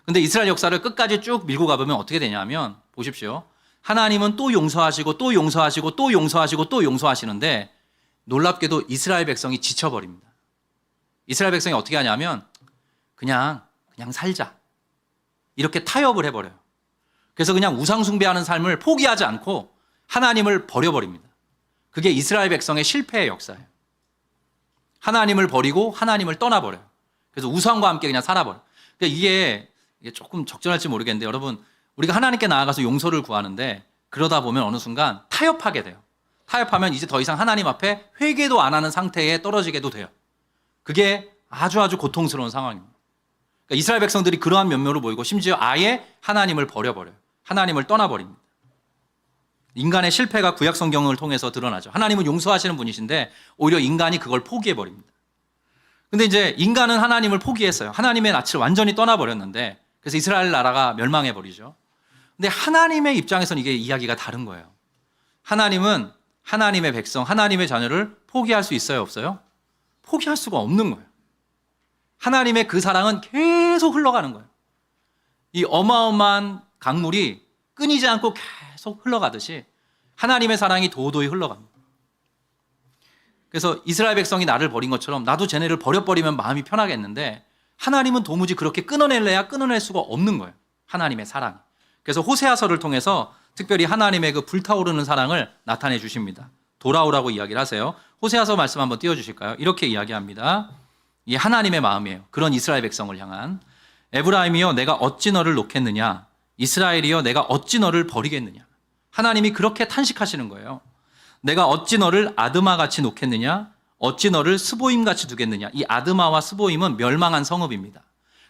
근데 이스라엘 역사를 끝까지 쭉 밀고 가보면 어떻게 되냐면 보십시오. 하나님은 또 용서하시고 또 용서하시고 또 용서하시고 또 용서하시는데 놀랍게도 이스라엘 백성이 지쳐버립니다. 이스라엘 백성이 어떻게 하냐면 그냥 살자. 이렇게 타협을 해버려요. 그래서 그냥 우상 숭배하는 삶을 포기하지 않고 하나님을 버려버립니다. 그게 이스라엘 백성의 실패의 역사예요. 하나님을 버리고 하나님을 떠나버려요. 그래서 우상과 함께 그냥 살아버려요. 그러니까 이게 조금 적절할지 모르겠는데 여러분 우리가 하나님께 나아가서 용서를 구하는데 그러다 보면 어느 순간 타협하게 돼요. 타협하면 이제 더 이상 하나님 앞에 회개도 안 하는 상태에 떨어지게도 돼요. 그게 아주 고통스러운 상황입니다. 그러니까 이스라엘 백성들이 그러한 면모를 보이고 심지어 아예 하나님을 버려버려요. 하나님을 떠나버립니다. 인간의 실패가 구약 성경을 통해서 드러나죠. 하나님은 용서하시는 분이신데 오히려 인간이 그걸 포기해버립니다. 근데 이제 인간은 하나님을 포기했어요. 하나님의 낯을 완전히 떠나버렸는데 그래서 이스라엘 나라가 멸망해버리죠. 근데 하나님의 입장에서는 이게 이야기가 다른 거예요. 하나님은 하나님의 백성, 하나님의 자녀를 포기할 수 있어요, 없어요? 포기할 수가 없는 거예요. 하나님의 그 사랑은 계속 흘러가는 거예요. 이 어마어마한 강물이 끊이지 않고 계속 흘러가듯이 하나님의 사랑이 도도히 흘러갑니다. 그래서 이스라엘 백성이 나를 버린 것처럼 나도 쟤네를 버려버리면 마음이 편하겠는데 하나님은 도무지 그렇게 끊어낼래야 끊어낼 수가 없는 거예요. 하나님의 사랑이. 그래서 호세아서를 통해서 특별히 하나님의 그 불타오르는 사랑을 나타내 주십니다. 돌아오라고 이야기를 하세요. 호세아서 말씀 한번 띄워주실까요? 이렇게 이야기합니다. 이게 하나님의 마음이에요. 그런 이스라엘 백성을 향한. 에브라임이여 내가 어찌 너를 놓겠느냐. 이스라엘이여 내가 어찌 너를 버리겠느냐. 하나님이 그렇게 탄식하시는 거예요. 내가 어찌 너를 아드마같이 놓겠느냐. 어찌 너를 스보임같이 두겠느냐. 이 아드마와 스보임은 멸망한 성읍입니다.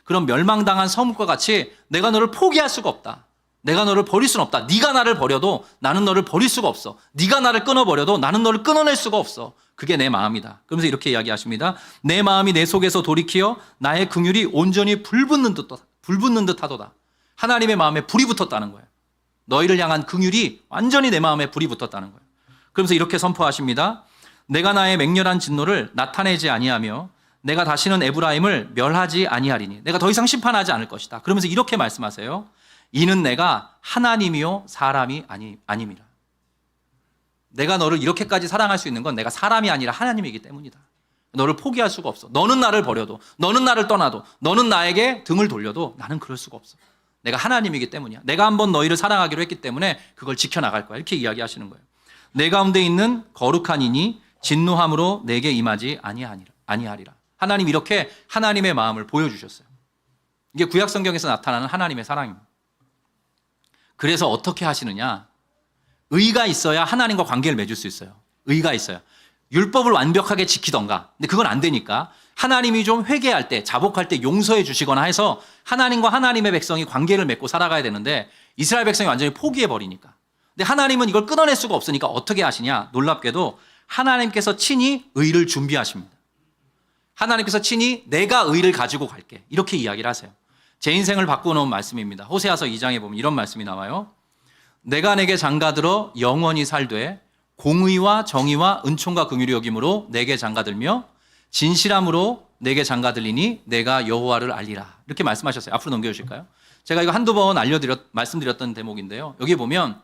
그런 멸망당한 성읍과 같이 내가 너를 포기할 수가 없다. 내가 너를 버릴 수는 없다. 네가 나를 버려도 나는 너를 버릴 수가 없어. 네가 나를 끊어버려도 나는 너를 끊어낼 수가 없어. 그게 내 마음이다. 그러면서 이렇게 이야기하십니다. 내 마음이 내 속에서 돌이키어 나의 긍휼이 온전히 불붙는 듯 하도다. 하나님의 마음에 불이 붙었다는 거예요. 너희를 향한 긍휼이 완전히 내 마음에 불이 붙었다는 거예요. 그러면서 이렇게 선포하십니다. 내가 나의 맹렬한 진노를 나타내지 아니하며 내가 다시는 에브라임을 멸하지 아니하리니 내가 더 이상 심판하지 않을 것이다. 그러면서 이렇게 말씀하세요. 이는 내가 하나님이요 사람이 아님이라. 내가 너를 이렇게까지 사랑할 수 있는 건 내가 사람이 아니라 하나님이기 때문이다. 너를 포기할 수가 없어. 너는 나를 버려도, 너는 나를 떠나도, 너는 나에게 등을 돌려도 나는 그럴 수가 없어. 내가 하나님이기 때문이야. 내가 한번 너희를 사랑하기로 했기 때문에 그걸 지켜나갈 거야. 이렇게 이야기하시는 거예요. 내 가운데 있는 거룩한 이니 진노함으로 내게 임하지 아니하리라. 하나님 이렇게 하나님의 마음을 보여주셨어요. 이게 구약 성경에서 나타나는 하나님의 사랑입니다. 그래서 어떻게 하시느냐? 의가 있어야 하나님과 관계를 맺을 수 있어요. 의가 있어야. 율법을 완벽하게 지키던가. 근데 그건 안 되니까 하나님이 좀 회개할 때, 자복할 때 용서해 주시거나 해서 하나님과 하나님의 백성이 관계를 맺고 살아가야 되는데 이스라엘 백성이 완전히 포기해 버리니까. 근데 하나님은 이걸 끊어낼 수가 없으니까 어떻게 하시냐? 놀랍게도 하나님께서 친히 의를 준비하십니다. 하나님께서 친히 내가 의를 가지고 갈게. 이렇게 이야기를 하세요. 제 인생을 바꾸어놓은 말씀입니다. 호세아서 2장에 보면 이런 말씀이 나와요. 내가 내게 장가들어 영원히 살되 공의와 정의와 은총과 긍휼이 여김으로 내게 장가들며 진실함으로 내게 장가들리니 내가 여호와를 알리라. 이렇게 말씀하셨어요. 앞으로 넘겨주실까요? 제가 이거 한두 번 말씀드렸던 대목인데요. 여기 보면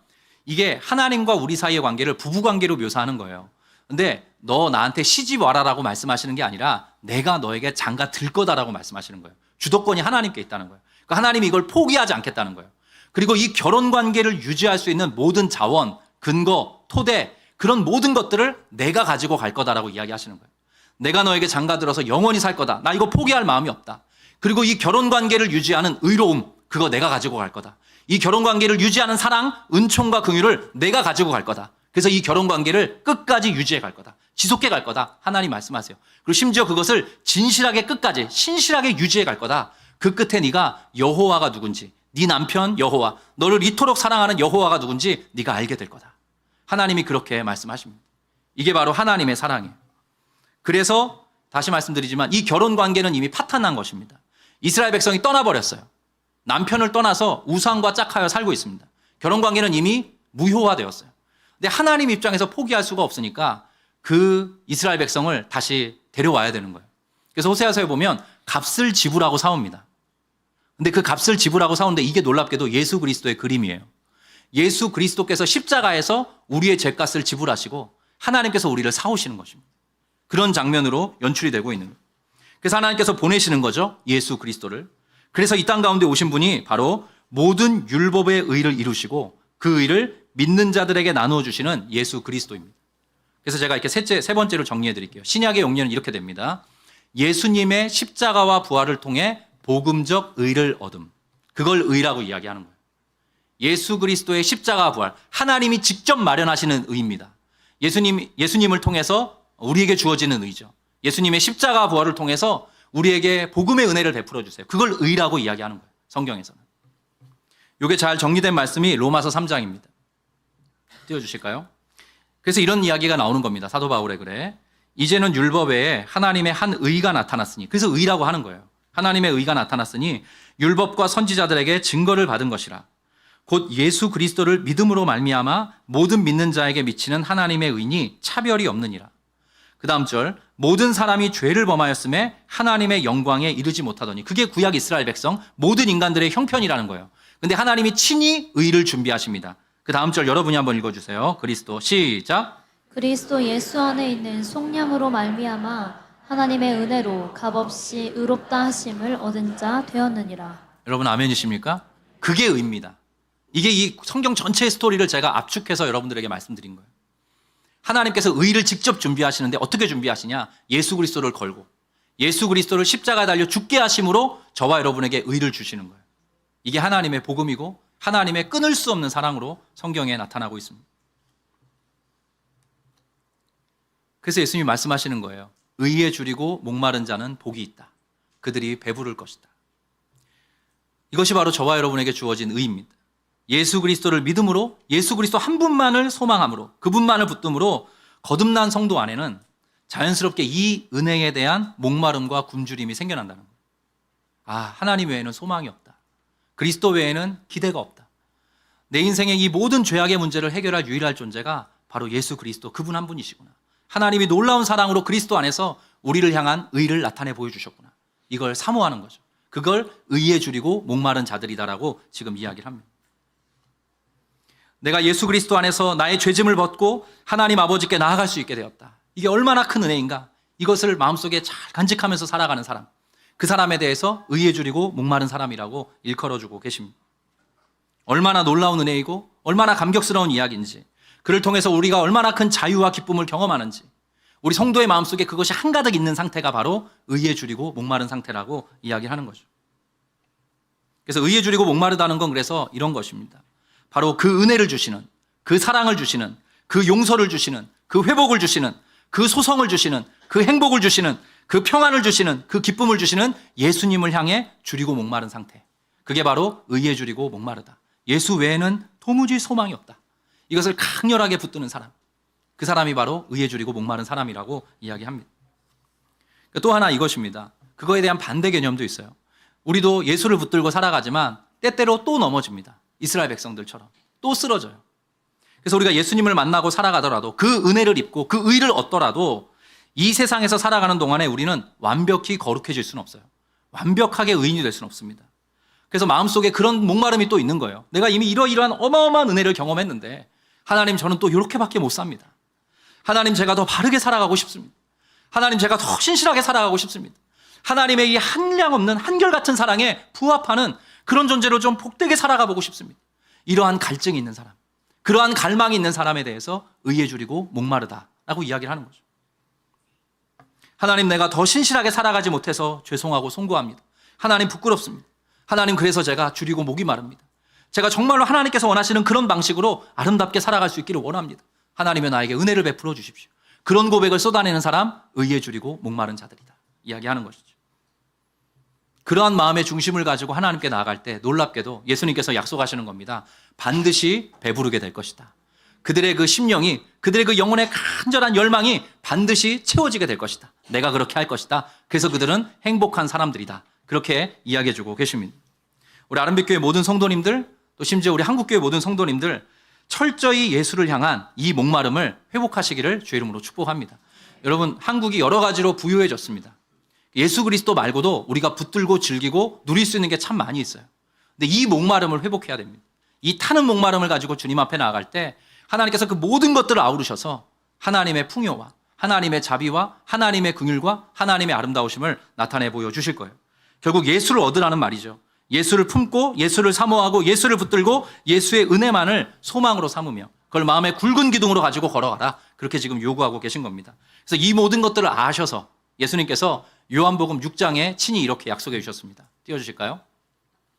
이게 하나님과 우리 사이의 관계를 부부관계로 묘사하는 거예요. 근데 너 나한테 시집 와라라고 말씀하시는 게 아니라 내가 너에게 장가 들 거다라고 말씀하시는 거예요. 주도권이 하나님께 있다는 거예요. 그러니까 하나님이 이걸 포기하지 않겠다는 거예요. 그리고 이 결혼 관계를 유지할 수 있는 모든 자원, 근거, 토대 그런 모든 것들을 내가 가지고 갈 거다라고 이야기하시는 거예요. 내가 너에게 장가 들어서 영원히 살 거다. 나 이거 포기할 마음이 없다. 그리고 이 결혼 관계를 유지하는 의로움 그거 내가 가지고 갈 거다. 이 결혼 관계를 유지하는 사랑, 은총과 긍휼을 내가 가지고 갈 거다. 그래서 이 결혼 관계를 끝까지 유지해 갈 거다. 지속해 갈 거다. 하나님 말씀하세요. 그리고 심지어 그것을 진실하게 끝까지 신실하게 유지해 갈 거다. 그 끝에 네가 여호와가 누군지, 네 남편 여호와, 너를 이토록 사랑하는 여호와가 누군지 네가 알게 될 거다. 하나님이 그렇게 말씀하십니다. 이게 바로 하나님의 사랑이에요. 그래서 다시 말씀드리지만 이 결혼 관계는 이미 파탄난 것입니다. 이스라엘 백성이 떠나버렸어요. 남편을 떠나서 우상과 짝하여 살고 있습니다. 결혼 관계는 이미 무효화되었어요. 근데 하나님 입장에서 포기할 수가 없으니까 그 이스라엘 백성을 다시 데려와야 되는 거예요. 그래서 호세아서에 보면 값을 지불하고 사옵니다. 근데 그 값을 지불하고 사오는데 이게 놀랍게도 예수 그리스도의 그림이에요. 예수 그리스도께서 십자가에서 우리의 죄값을 지불하시고 하나님께서 우리를 사오시는 것입니다. 그런 장면으로 연출이 되고 있는 거예요. 그래서 하나님께서 보내시는 거죠. 예수 그리스도를. 그래서 이 땅 가운데 오신 분이 바로 모든 율법의 의를 이루시고 그 의를 믿는 자들에게 나누어 주시는 예수 그리스도입니다. 그래서 제가 이렇게 세 번째로 정리해 드릴게요. 신약의 용례는 이렇게 됩니다. 예수님의 십자가와 부활을 통해 복음적 의를 얻음. 그걸 의라고 이야기하는 거예요. 예수 그리스도의 십자가와 부활. 하나님이 직접 마련하시는 의입니다. 예수님을 통해서 우리에게 주어지는 의죠. 예수님의 십자가와 부활을 통해서 우리에게 복음의 은혜를 베풀어 주세요. 그걸 의라고 이야기하는 거예요. 성경에서는. 이게 잘 정리된 말씀이 로마서 3장입니다. 띄워주실까요? 그래서 이런 이야기가 나오는 겁니다. 사도 바울의 글에. 이제는 율법 외에 하나님의 한 의가 나타났으니, 그래서 의라고 하는 거예요. 하나님의 의가 나타났으니 율법과 선지자들에게 증거를 받은 것이라. 곧 예수 그리스도를 믿음으로 말미암아 모든 믿는 자에게 미치는 하나님의 의니 차별이 없느니라. 그 다음 절, 모든 사람이 죄를 범하였음에 하나님의 영광에 이르지 못하더니, 그게 구약 이스라엘 백성 모든 인간들의 형편이라는 거예요. 근데 하나님이 친히 의를 준비하십니다. 그 다음 절 여러분이 한번 읽어주세요. 그리스도 시작. 그리스도 예수 안에 있는 속량으로 말미암아 하나님의 은혜로 값없이 의롭다 하심을 얻은 자 되었느니라. 여러분 아멘이십니까? 그게 의입니다. 이게 이 성경 전체의 스토리를 제가 압축해서 여러분들에게 말씀드린 거예요. 하나님께서 의를 직접 준비하시는데 어떻게 준비하시냐? 예수 그리스도를 걸고 예수 그리스도를 십자가에 달려 죽게 하심으로 저와 여러분에게 의를 주시는 거예요. 이게 하나님의 복음이고 하나님의 끊을 수 없는 사랑으로 성경에 나타나고 있습니다. 그래서 예수님이 말씀하시는 거예요. 의에 줄이고 목마른 자는 복이 있다. 그들이 배부를 것이다. 이것이 바로 저와 여러분에게 주어진 의입니다. 예수 그리스도를 믿음으로 예수 그리스도 한 분만을 소망함으로 그분만을 붙듦으로 거듭난 성도 안에는 자연스럽게 이 은혜에 대한 목마름과 굶주림이 생겨난다는 거예요. 아, 하나님 외에는 소망이 없다. 그리스도 외에는 기대가 없다. 내 인생의 이 모든 죄악의 문제를 해결할 유일한 존재가 바로 예수 그리스도 그분 한 분이시구나. 하나님이 놀라운 사랑으로 그리스도 안에서 우리를 향한 의를 나타내 보여주셨구나. 이걸 사모하는 거죠. 그걸 의에 줄이고 목마른 자들이다라고 지금 이야기를 합니다. 내가 예수 그리스도 안에서 나의 죄짐을 벗고 하나님 아버지께 나아갈 수 있게 되었다. 이게 얼마나 큰 은혜인가. 이것을 마음속에 잘 간직하면서 살아가는 사람. 그 사람에 대해서 의에 줄이고 목마른 사람이라고 일컬어주고 계십니다. 얼마나 놀라운 은혜이고 얼마나 감격스러운 이야기인지, 그를 통해서 우리가 얼마나 큰 자유와 기쁨을 경험하는지, 우리 성도의 마음속에 그것이 한가득 있는 상태가 바로 의에 줄이고 목마른 상태라고 이야기하는 거죠. 그래서 의에 줄이고 목마르다는 건 그래서 이런 것입니다. 바로 그 은혜를 주시는, 그 사랑을 주시는, 그 용서를 주시는, 그 회복을 주시는, 그 소성을 주시는, 그 행복을 주시는, 그 평안을 주시는, 그 기쁨을 주시는 예수님을 향해 줄이고 목마른 상태. 그게 바로 의에 줄이고 목마르다. 예수 외에는 도무지 소망이 없다. 이것을 강렬하게 붙드는 사람. 그 사람이 바로 의에 줄이고 목마른 사람이라고 이야기합니다. 또 하나 이것입니다. 그거에 대한 반대 개념도 있어요. 우리도 예수를 붙들고 살아가지만 때때로 또 넘어집니다. 이스라엘 백성들처럼 또 쓰러져요. 그래서 우리가 예수님을 만나고 살아가더라도 그 은혜를 입고 그 의를 얻더라도 이 세상에서 살아가는 동안에 우리는 완벽히 거룩해질 수는 없어요. 완벽하게 의인이 될 수는 없습니다. 그래서 마음속에 그런 목마름이 또 있는 거예요. 내가 이미 이러이러한 어마어마한 은혜를 경험했는데 하나님 저는 또 이렇게밖에 못 삽니다. 하나님 제가 더 바르게 살아가고 싶습니다. 하나님 제가 더 신실하게 살아가고 싶습니다. 하나님의 이 한량없는 한결같은 사랑에 부합하는 그런 존재로 좀 복되게 살아가 보고 싶습니다. 이러한 갈증이 있는 사람, 그러한 갈망이 있는 사람에 대해서 의에 줄이고 목마르다라고 이야기를 하는 거죠. 하나님 내가 더 신실하게 살아가지 못해서 죄송하고 송구합니다. 하나님 부끄럽습니다. 하나님 그래서 제가 줄이고 목이 마릅니다. 제가 정말로 하나님께서 원하시는 그런 방식으로 아름답게 살아갈 수 있기를 원합니다. 하나님은 나에게 은혜를 베풀어 주십시오. 그런 고백을 쏟아내는 사람, 의에 줄이고 목마른 자들이다. 이야기하는 것이죠. 그러한 마음의 중심을 가지고 하나님께 나아갈 때 놀랍게도 예수님께서 약속하시는 겁니다. 반드시 배부르게 될 것이다. 그들의 그 심령이, 그들의 그 영혼의 간절한 열망이 반드시 채워지게 될 것이다. 내가 그렇게 할 것이다. 그래서 그들은 행복한 사람들이다. 그렇게 이야기해주고 계십니다. 우리 아름빛교회 모든 성도님들, 또 심지어 우리 한국교회 모든 성도님들 철저히 예수를 향한 이 목마름을 회복하시기를 주의 이름으로 축복합니다. 여러분, 한국이 여러 가지로 부유해졌습니다. 예수 그리스도 말고도 우리가 붙들고 즐기고 누릴 수 있는 게 참 많이 있어요. 근데 이 목마름을 회복해야 됩니다. 이 타는 목마름을 가지고 주님 앞에 나아갈 때 하나님께서 그 모든 것들을 아우르셔서 하나님의 풍요와 하나님의 자비와 하나님의 긍휼과 하나님의 아름다우심을 나타내 보여주실 거예요. 결국 예수를 얻으라는 말이죠. 예수를 품고 예수를 사모하고 예수를 붙들고 예수의 은혜만을 소망으로 삼으며 그걸 마음의 굵은 기둥으로 가지고 걸어가라. 그렇게 지금 요구하고 계신 겁니다. 그래서 이 모든 것들을 아셔서 예수님께서 요한복음 6장에 친히 이렇게 약속해 주셨습니다. 띄워주실까요?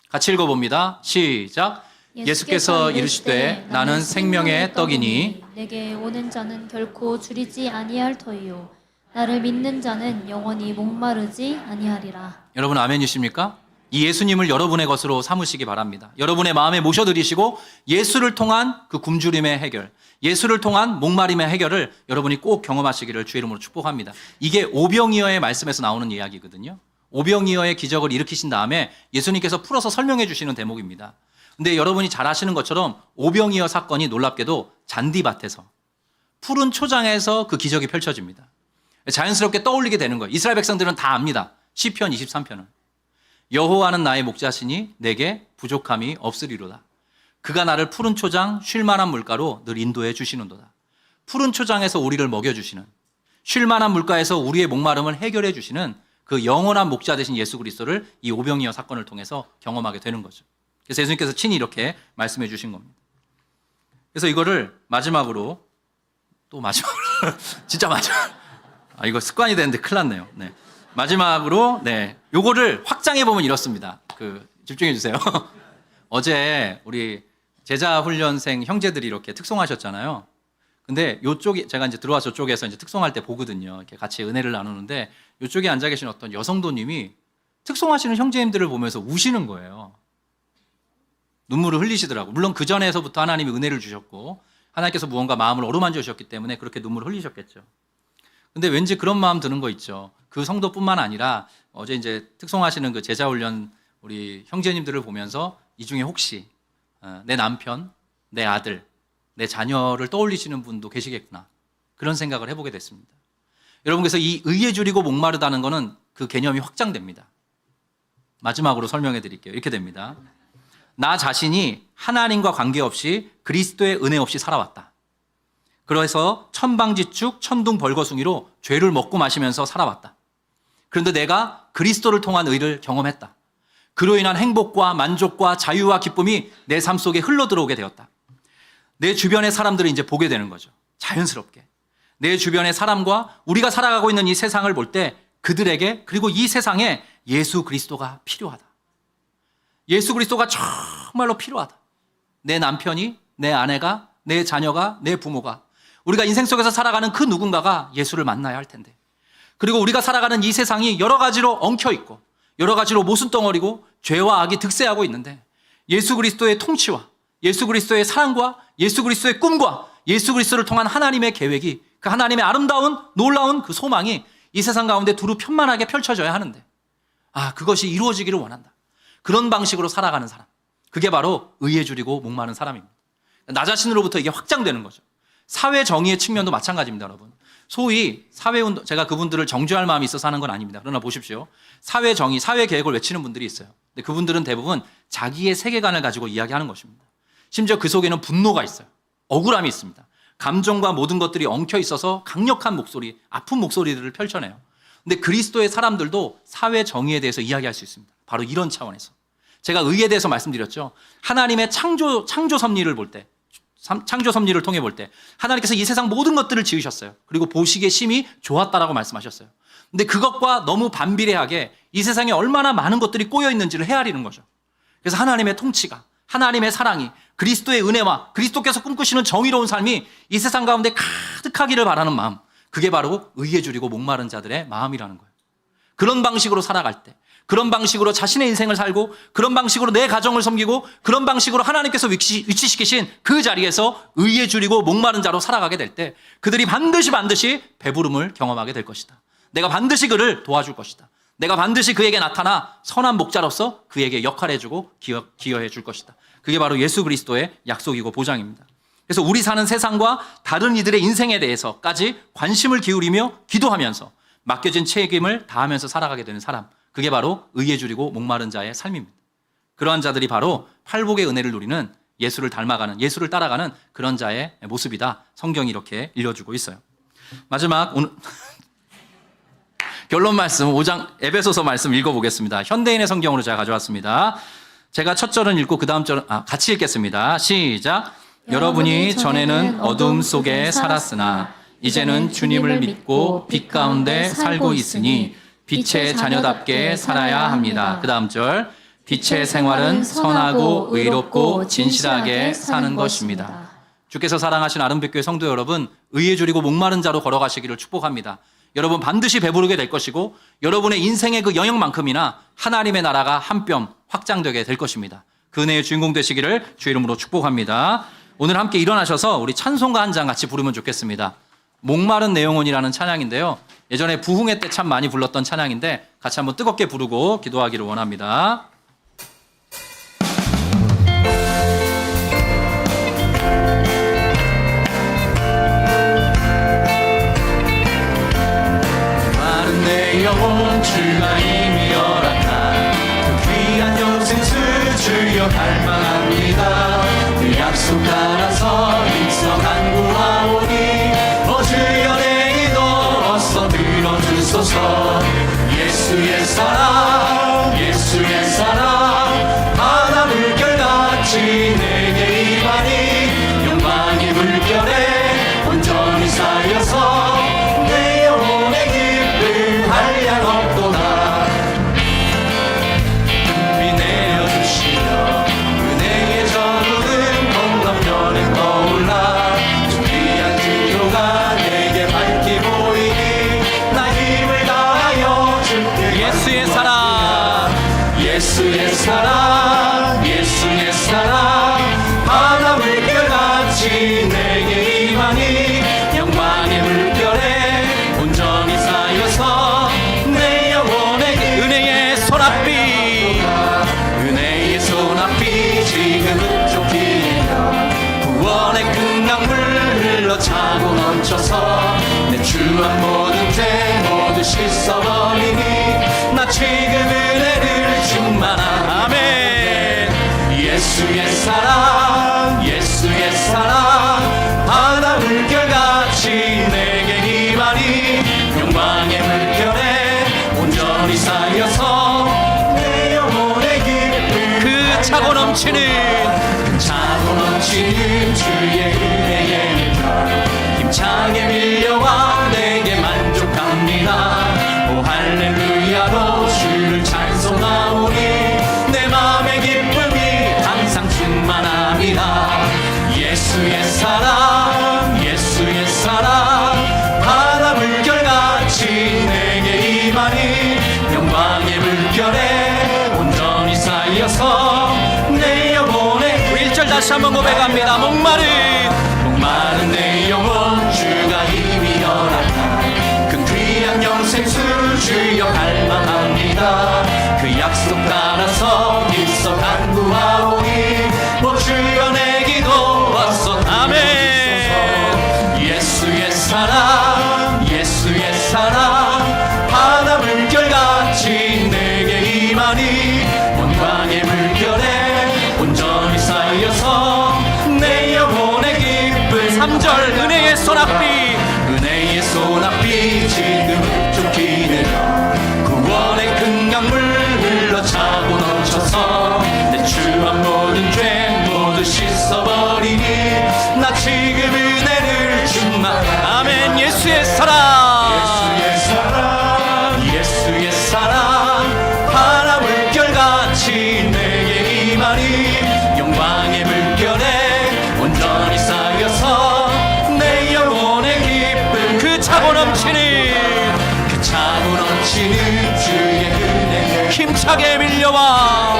같이 읽어봅니다. 시작. 예수께서 이르시되 나는 생명의 떡이니 내게 오는 자는 결코 줄이지 아니할 터이요 나를 믿는 자는 영원히 목마르지 아니하리라. 여러분 아멘이십니까? 이 예수님을 여러분의 것으로 삼으시기 바랍니다. 여러분의 마음에 모셔드리시고 예수를 통한 그 굶주림의 해결, 예수를 통한 목마림의 해결을 여러분이 꼭 경험하시기를 주의 이름으로 축복합니다. 이게 오병이어의 말씀에서 나오는 이야기거든요. 오병이어의 기적을 일으키신 다음에 예수님께서 풀어서 설명해 주시는 대목입니다. 근데 여러분이 잘 아시는 것처럼 오병이어 사건이 놀랍게도 잔디밭에서 푸른 초장에서 그 기적이 펼쳐집니다. 자연스럽게 떠올리게 되는 거예요. 이스라엘 백성들은 다 압니다. 시편 23편은. 여호와는 나의 목자시니 내게 부족함이 없으리로다. 그가 나를 푸른 초장 쉴 만한 물가로 늘 인도해 주시는도다. 푸른 초장에서 우리를 먹여주시는, 쉴 만한 물가에서 우리의 목마름을 해결해 주시는 그 영원한 목자 되신 예수 그리스도를 이 오병이어 사건을 통해서 경험하게 되는 거죠. 그래서 예수님께서 친히 이렇게 말씀해 주신 겁니다. 그래서 이거를 마지막으로 진짜 마지막. 이거 습관이 되는데 큰일 났네요. 네. 마지막으로 요거를 확장해 보면 이렇습니다. 집중해 주세요. 어제 우리 제자 훈련생 형제들이 이렇게 특송하셨잖아요. 근데 요쪽이 제가 이제 들어와서 저쪽에서 이제 특송할 때 보거든요. 이렇게 같이 은혜를 나누는데 요쪽에 앉아 계신 어떤 여성도님이 특송하시는 형제님들을 보면서 우시는 거예요. 눈물을 흘리시더라고. 물론 그 전에서부터 하나님이 은혜를 주셨고 하나님께서 무언가 마음을 어루만져 주셨기 때문에 그렇게 눈물을 흘리셨겠죠. 근데 왠지 그런 마음 드는 거 있죠. 그 성도뿐만 아니라 어제 이제 특송하시는 그 제자훈련 우리 형제님들을 보면서 이 중에 혹시 내 남편, 내 아들, 내 자녀를 떠올리시는 분도 계시겠구나. 그런 생각을 해보게 됐습니다. 여러분, 그래서 이 의에 줄이고 목마르다는 거는 그 개념이 확장됩니다. 마지막으로 설명해 드릴게요. 이렇게 됩니다. 나 자신이 하나님과 관계없이 그리스도의 은혜 없이 살아왔다. 그래서 천방지축, 천둥벌거숭이로 죄를 먹고 마시면서 살아왔다. 그런데 내가 그리스도를 통한 의를 경험했다. 그로 인한 행복과 만족과 자유와 기쁨이 내 삶 속에 흘러들어오게 되었다. 내 주변의 사람들을 이제 보게 되는 거죠. 자연스럽게. 내 주변의 사람과 우리가 살아가고 있는 이 세상을 볼 때 그들에게 그리고 이 세상에 예수 그리스도가 필요하다. 예수 그리스도가 정말로 필요하다. 내 남편이, 내 아내가, 내 자녀가, 내 부모가 우리가 인생 속에서 살아가는 그 누군가가 예수를 만나야 할 텐데 그리고 우리가 살아가는 이 세상이 여러 가지로 엉켜있고 여러 가지로 모순덩어리고 죄와 악이 득세하고 있는데 예수 그리스도의 통치와 예수 그리스도의 사랑과 예수 그리스도의 꿈과 예수 그리스도를 통한 하나님의 계획이 그 하나님의 아름다운 놀라운 그 소망이 이 세상 가운데 두루 편만하게 펼쳐져야 하는데 그것이 이루어지기를 원한다. 그런 방식으로 살아가는 사람. 그게 바로 의에 줄이고 목마른 사람입니다. 나 자신으로부터 이게 확장되는 거죠. 사회 정의의 측면도 마찬가지입니다, 여러분. 소위 사회운동, 제가 그분들을 정죄할 마음이 있어서 하는 건 아닙니다. 그러나 보십시오. 사회 정의, 사회 계획을 외치는 분들이 있어요. 근데 그분들은 대부분 자기의 세계관을 가지고 이야기하는 것입니다. 심지어 그 속에는 분노가 있어요. 억울함이 있습니다. 감정과 모든 것들이 엉켜 있어서 강력한 목소리, 아픈 목소리들을 펼쳐내요. 근데 그리스도의 사람들도 사회 정의에 대해서 이야기할 수 있습니다. 바로 이런 차원에서. 제가 의에 대해서 말씀드렸죠. 하나님의 창조 섭리를 볼 때, 창조 섭리를 통해 볼 때 하나님께서 이 세상 모든 것들을 지으셨어요. 그리고 보시기에 심히 좋았다라고 말씀하셨어요. 근데 그것과 너무 반비례하게 이 세상에 얼마나 많은 것들이 꼬여 있는지를 헤아리는 거죠. 그래서 하나님의 통치가, 하나님의 사랑이, 그리스도의 은혜와 그리스도께서 꿈꾸시는 정의로운 삶이 이 세상 가운데 가득하기를 바라는 마음, 그게 바로 의에 줄이고 목마른 자들의 마음이라는 거예요. 그런 방식으로 살아갈 때, 그런 방식으로 자신의 인생을 살고 그런 방식으로 내 가정을 섬기고 그런 방식으로 하나님께서 위치시키신 그 자리에서 의에 줄이고 목마른 자로 살아가게 될 때 그들이 반드시 배부름을 경험하게 될 것이다. 내가 반드시 그를 도와줄 것이다. 내가 반드시 그에게 나타나 선한 목자로서 그에게 역할해주고 기여해 줄 것이다. 그게 바로 예수 그리스도의 약속이고 보장입니다. 그래서 우리 사는 세상과 다른 이들의 인생에 대해서까지 관심을 기울이며 기도하면서 맡겨진 책임을 다하면서 살아가게 되는 사람, 그게 바로 의에 줄이고 목마른 자의 삶입니다. 그러한 자들이 바로 팔복의 은혜를 누리는 예수를 닮아가는, 예수를 따라가는 그런 자의 모습이다. 성경이 이렇게 일러주고 있어요. 마지막 오늘 결론 말씀 5장 에베소서 말씀 읽어보겠습니다. 현대인의 성경으로 제가 가져왔습니다. 제가 첫 절은 읽고 그 다음 절은 같이 읽겠습니다. 시작. 여러분이 전에는 어둠 속에 살았으나 이제는 주님을 믿고 빛 가운데 살고 있으니 빛의 자녀답게 살아야 합니다. 그 다음 절. 빛의 생활은 선하고 의롭고 진실하게 사는 것입니다. 주께서 사랑하신 아름빛교회 성도 여러분, 의에 줄이고 목마른 자로 걸어가시기를 축복합니다. 여러분 반드시 배부르게 될 것이고 여러분의 인생의 그 영역만큼이나 하나님의 나라가 한 뼘 확장되게 될 것입니다. 그 은혜의 주인공 되시기를 주의 이름으로 축복합니다. 오늘 함께 일어나셔서 우리 찬송가 한 장 같이 부르면 좋겠습니다. 목마른 내 영혼이라는 찬양인데요. 예전에 부흥회 때 참 많이 불렀던 찬양인데 같이 한번 뜨겁게 부르고 기도하기를 원합니다. 마른 내 영혼 주가 이미 허락한 그 귀한 영생수 주여 갈망합니다. 그 약속 따라서 일서 간구하오니 주여 내 기도 어서 들어주소서. 예수의 사랑 예수의 사랑 바다 물결같이 내게 임하니 영광의 물결에 온전히 쌓여서 내 영혼의 기쁨 한량 없도다. 은비 내려주시며 은혜의 저물은 건너편에 떠올라 귀한 기도가 내게 밝게 보이니 나 힘을 다하여 줄게. 예수의 사랑 예수의 사랑 예수의 사랑 바다 물결같이 내게 임하니 영광의 물결에 온전히 쌓여서 내 영혼의 은혜의 손앞이 은혜의 손앞이 지금은 쫓기며 구원의 큰 강물 흘러 차고 넘쳐서 내 주한 모든 죄 모두 씻어버리니 나 지금 은혜를 충만한 아멘. 예수의 사랑 예수의 사랑 바다 물결같이 내게 임하니 영광의 물결에 온전히 쌓여서 내 영혼의 기쁨 그 차고 넘치는 주의 은혜의 물결 힘차게 밀려와 내게 만족합니다. 오 할렐루야로 주를 찬송하오니 내 마음의 기쁨이 항상 충만합니다. 예수의 사랑 예수의 사랑 바다 물결같이 내게 임하니 영광의 물결에 온전히 쌓여서 내 영혼의 1절 다시 한번 고백합니다. 목마른 내 영혼 주가 이미 허락한 그 귀한 영생수 주여 갈망합니다. 그 약속 따라서 일서 간구하오니 오 주여 내 기도 어서 아멘. 예수의 사랑 예수의 사랑 바다 물결같이 내게 임하니 영광의 물결에 온전히 쌓여서 내 영혼의 기쁨 3절 은혜의 손앞이 은혜의 손앞이 지금 쫓기는 구원의 큰 강물 흘러 차고 넘쳐서 내 주한 모든 죄 모두 씻어버리니 나 지금 은혜를 충만 아멘. 예수의 사랑 예수의 사랑 예수의 사랑 바다 물결같이 내게 임하니 영광의 물결에 온전히 쌓여서 내 영혼의 기쁨 그 차고 넘치는 주의 은혜 힘차게 밀려와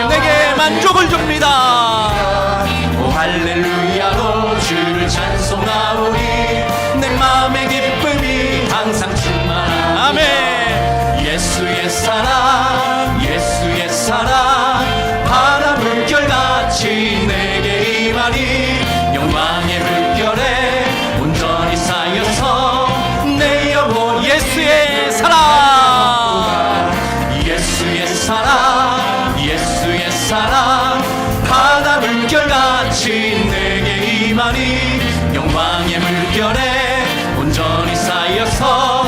내게 만족을 줍니다. 오 할렐루야로 주를 찬송하오니 내 마음의 기쁨이 항상 충만한 아멘. 예수의 사랑 예수의 사랑 바다 물결같이 내게 임하니 영광의 물결에 온전히 쌓여서 내 영혼 예수의 사랑 예수의 사랑 바다 물결같이 내게 임하니 영광의 물결에 온전히 쌓여서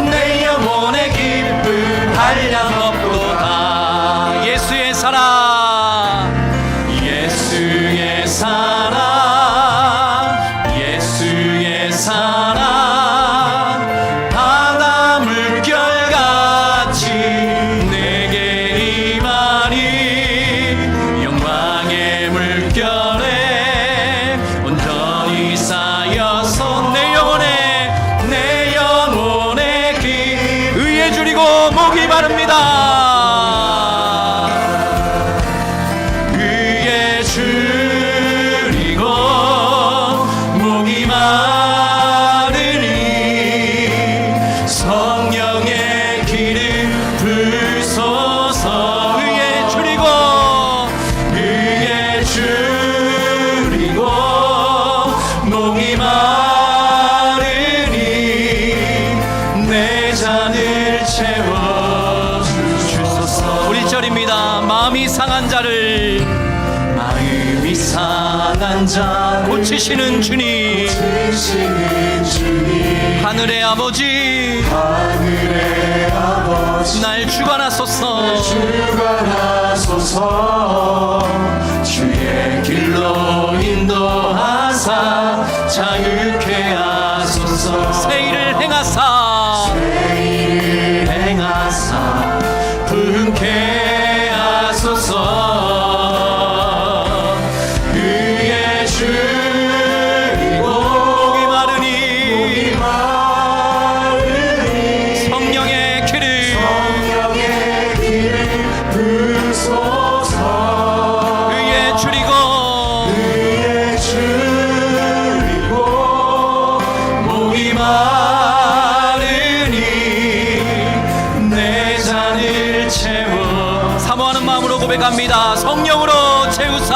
내 영혼의 기쁨 한량없도다. 예수의 사랑 예수의 사랑 예수의 사랑 바다 물결같이 내게 임하니 영광의 물결에 온전히 쌓여서 내 영혼의 길 의에 줄이고 목이 마릅니다. 의에 줄이고 목이 마르니 성령의 기름 부으소서. 의에 줄이고 목이 마르니 내 잔을 채워주소서. 우리 절입니다. 마음이 상한 자를 고치시는 주님 하늘의 아버지 날 주관하소서. 주의 길로 인도하사 자유케 하소서. 새 일을 행하사 부흥케 하소서. 의에 줄이고 목이 마르니 성령의 기름 부으소서. 의에 줄이고 목이 마르니 내 잔을 채워. 사모하는 마음으로 고백합니다. 성령으로 채우사.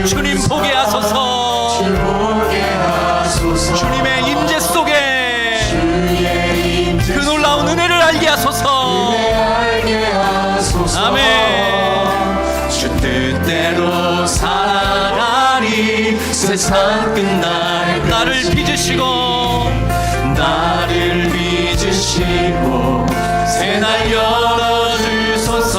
주님 보게 하소서. 주님의 임재 속에 그 놀라운 은혜를 알게 하소서. 아멘. 주 뜻대로 살아가니 세상 끝날 나를 빚으시고 새날 열어주소서.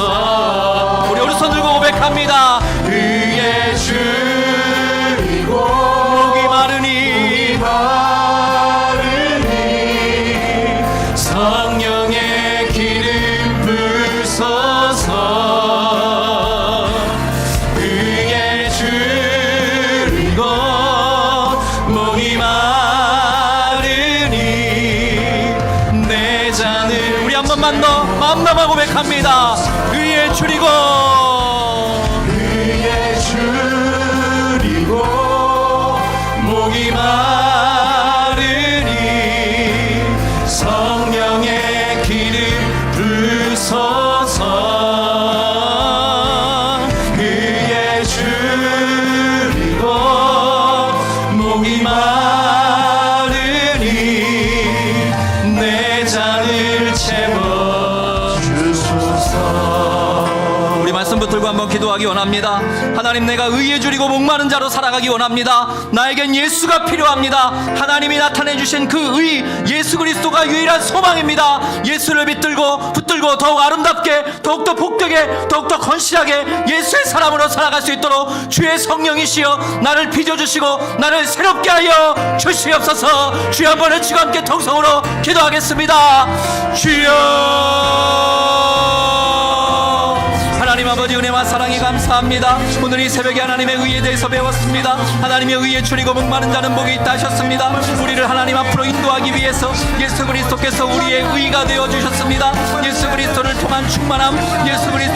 우리 오른손 들고 고백합니다. 의에 줄이고 목이 마르니 성령의 기름 부으소서. 의에 줄이고 목이 마르니 내 잔을 우리 한 번만 더 마음 담아 고백합니다. 의에 줄이고 목이 마르니 성령의 기름 부으소서. 의에 줄이고 목이 마르니 내 잔을 채워주소서. 우리 말씀 붙들고 한번 기도하기 원합니다. 하나님, 내가 의에 줄이고 목마른 자로 살아가기 원합니다. 나에겐 예수가 필요합니다. 하나님이 나타내 주신 그 의 예수 그리스도가 유일한 소망입니다. 예수를 붙들고 더욱 아름답게, 더욱더 복되게, 더욱더 건실하게 예수의 사람으로 살아갈 수 있도록 주의 성령이시여 나를 빚어주시고 나를 새롭게 하여 주시옵소서. 주여 한번 외치고 함께 통성으로 기도하겠습니다. 주여. 하나님 아버지, 은혜와 사랑이 감사합니다. 오늘 이 새벽에 하나님의 의에 대해서 배웠습니다. 하나님의 의에 줄이고 목마른 자는 복이 있다 하셨습니다. 우리를 하나님 앞으로 인도하기 위해서 예수 그리스도께서 우리의 의가 되어 주셨습니다. 예수 그리스도를 통한 충만함, 예수 그리스도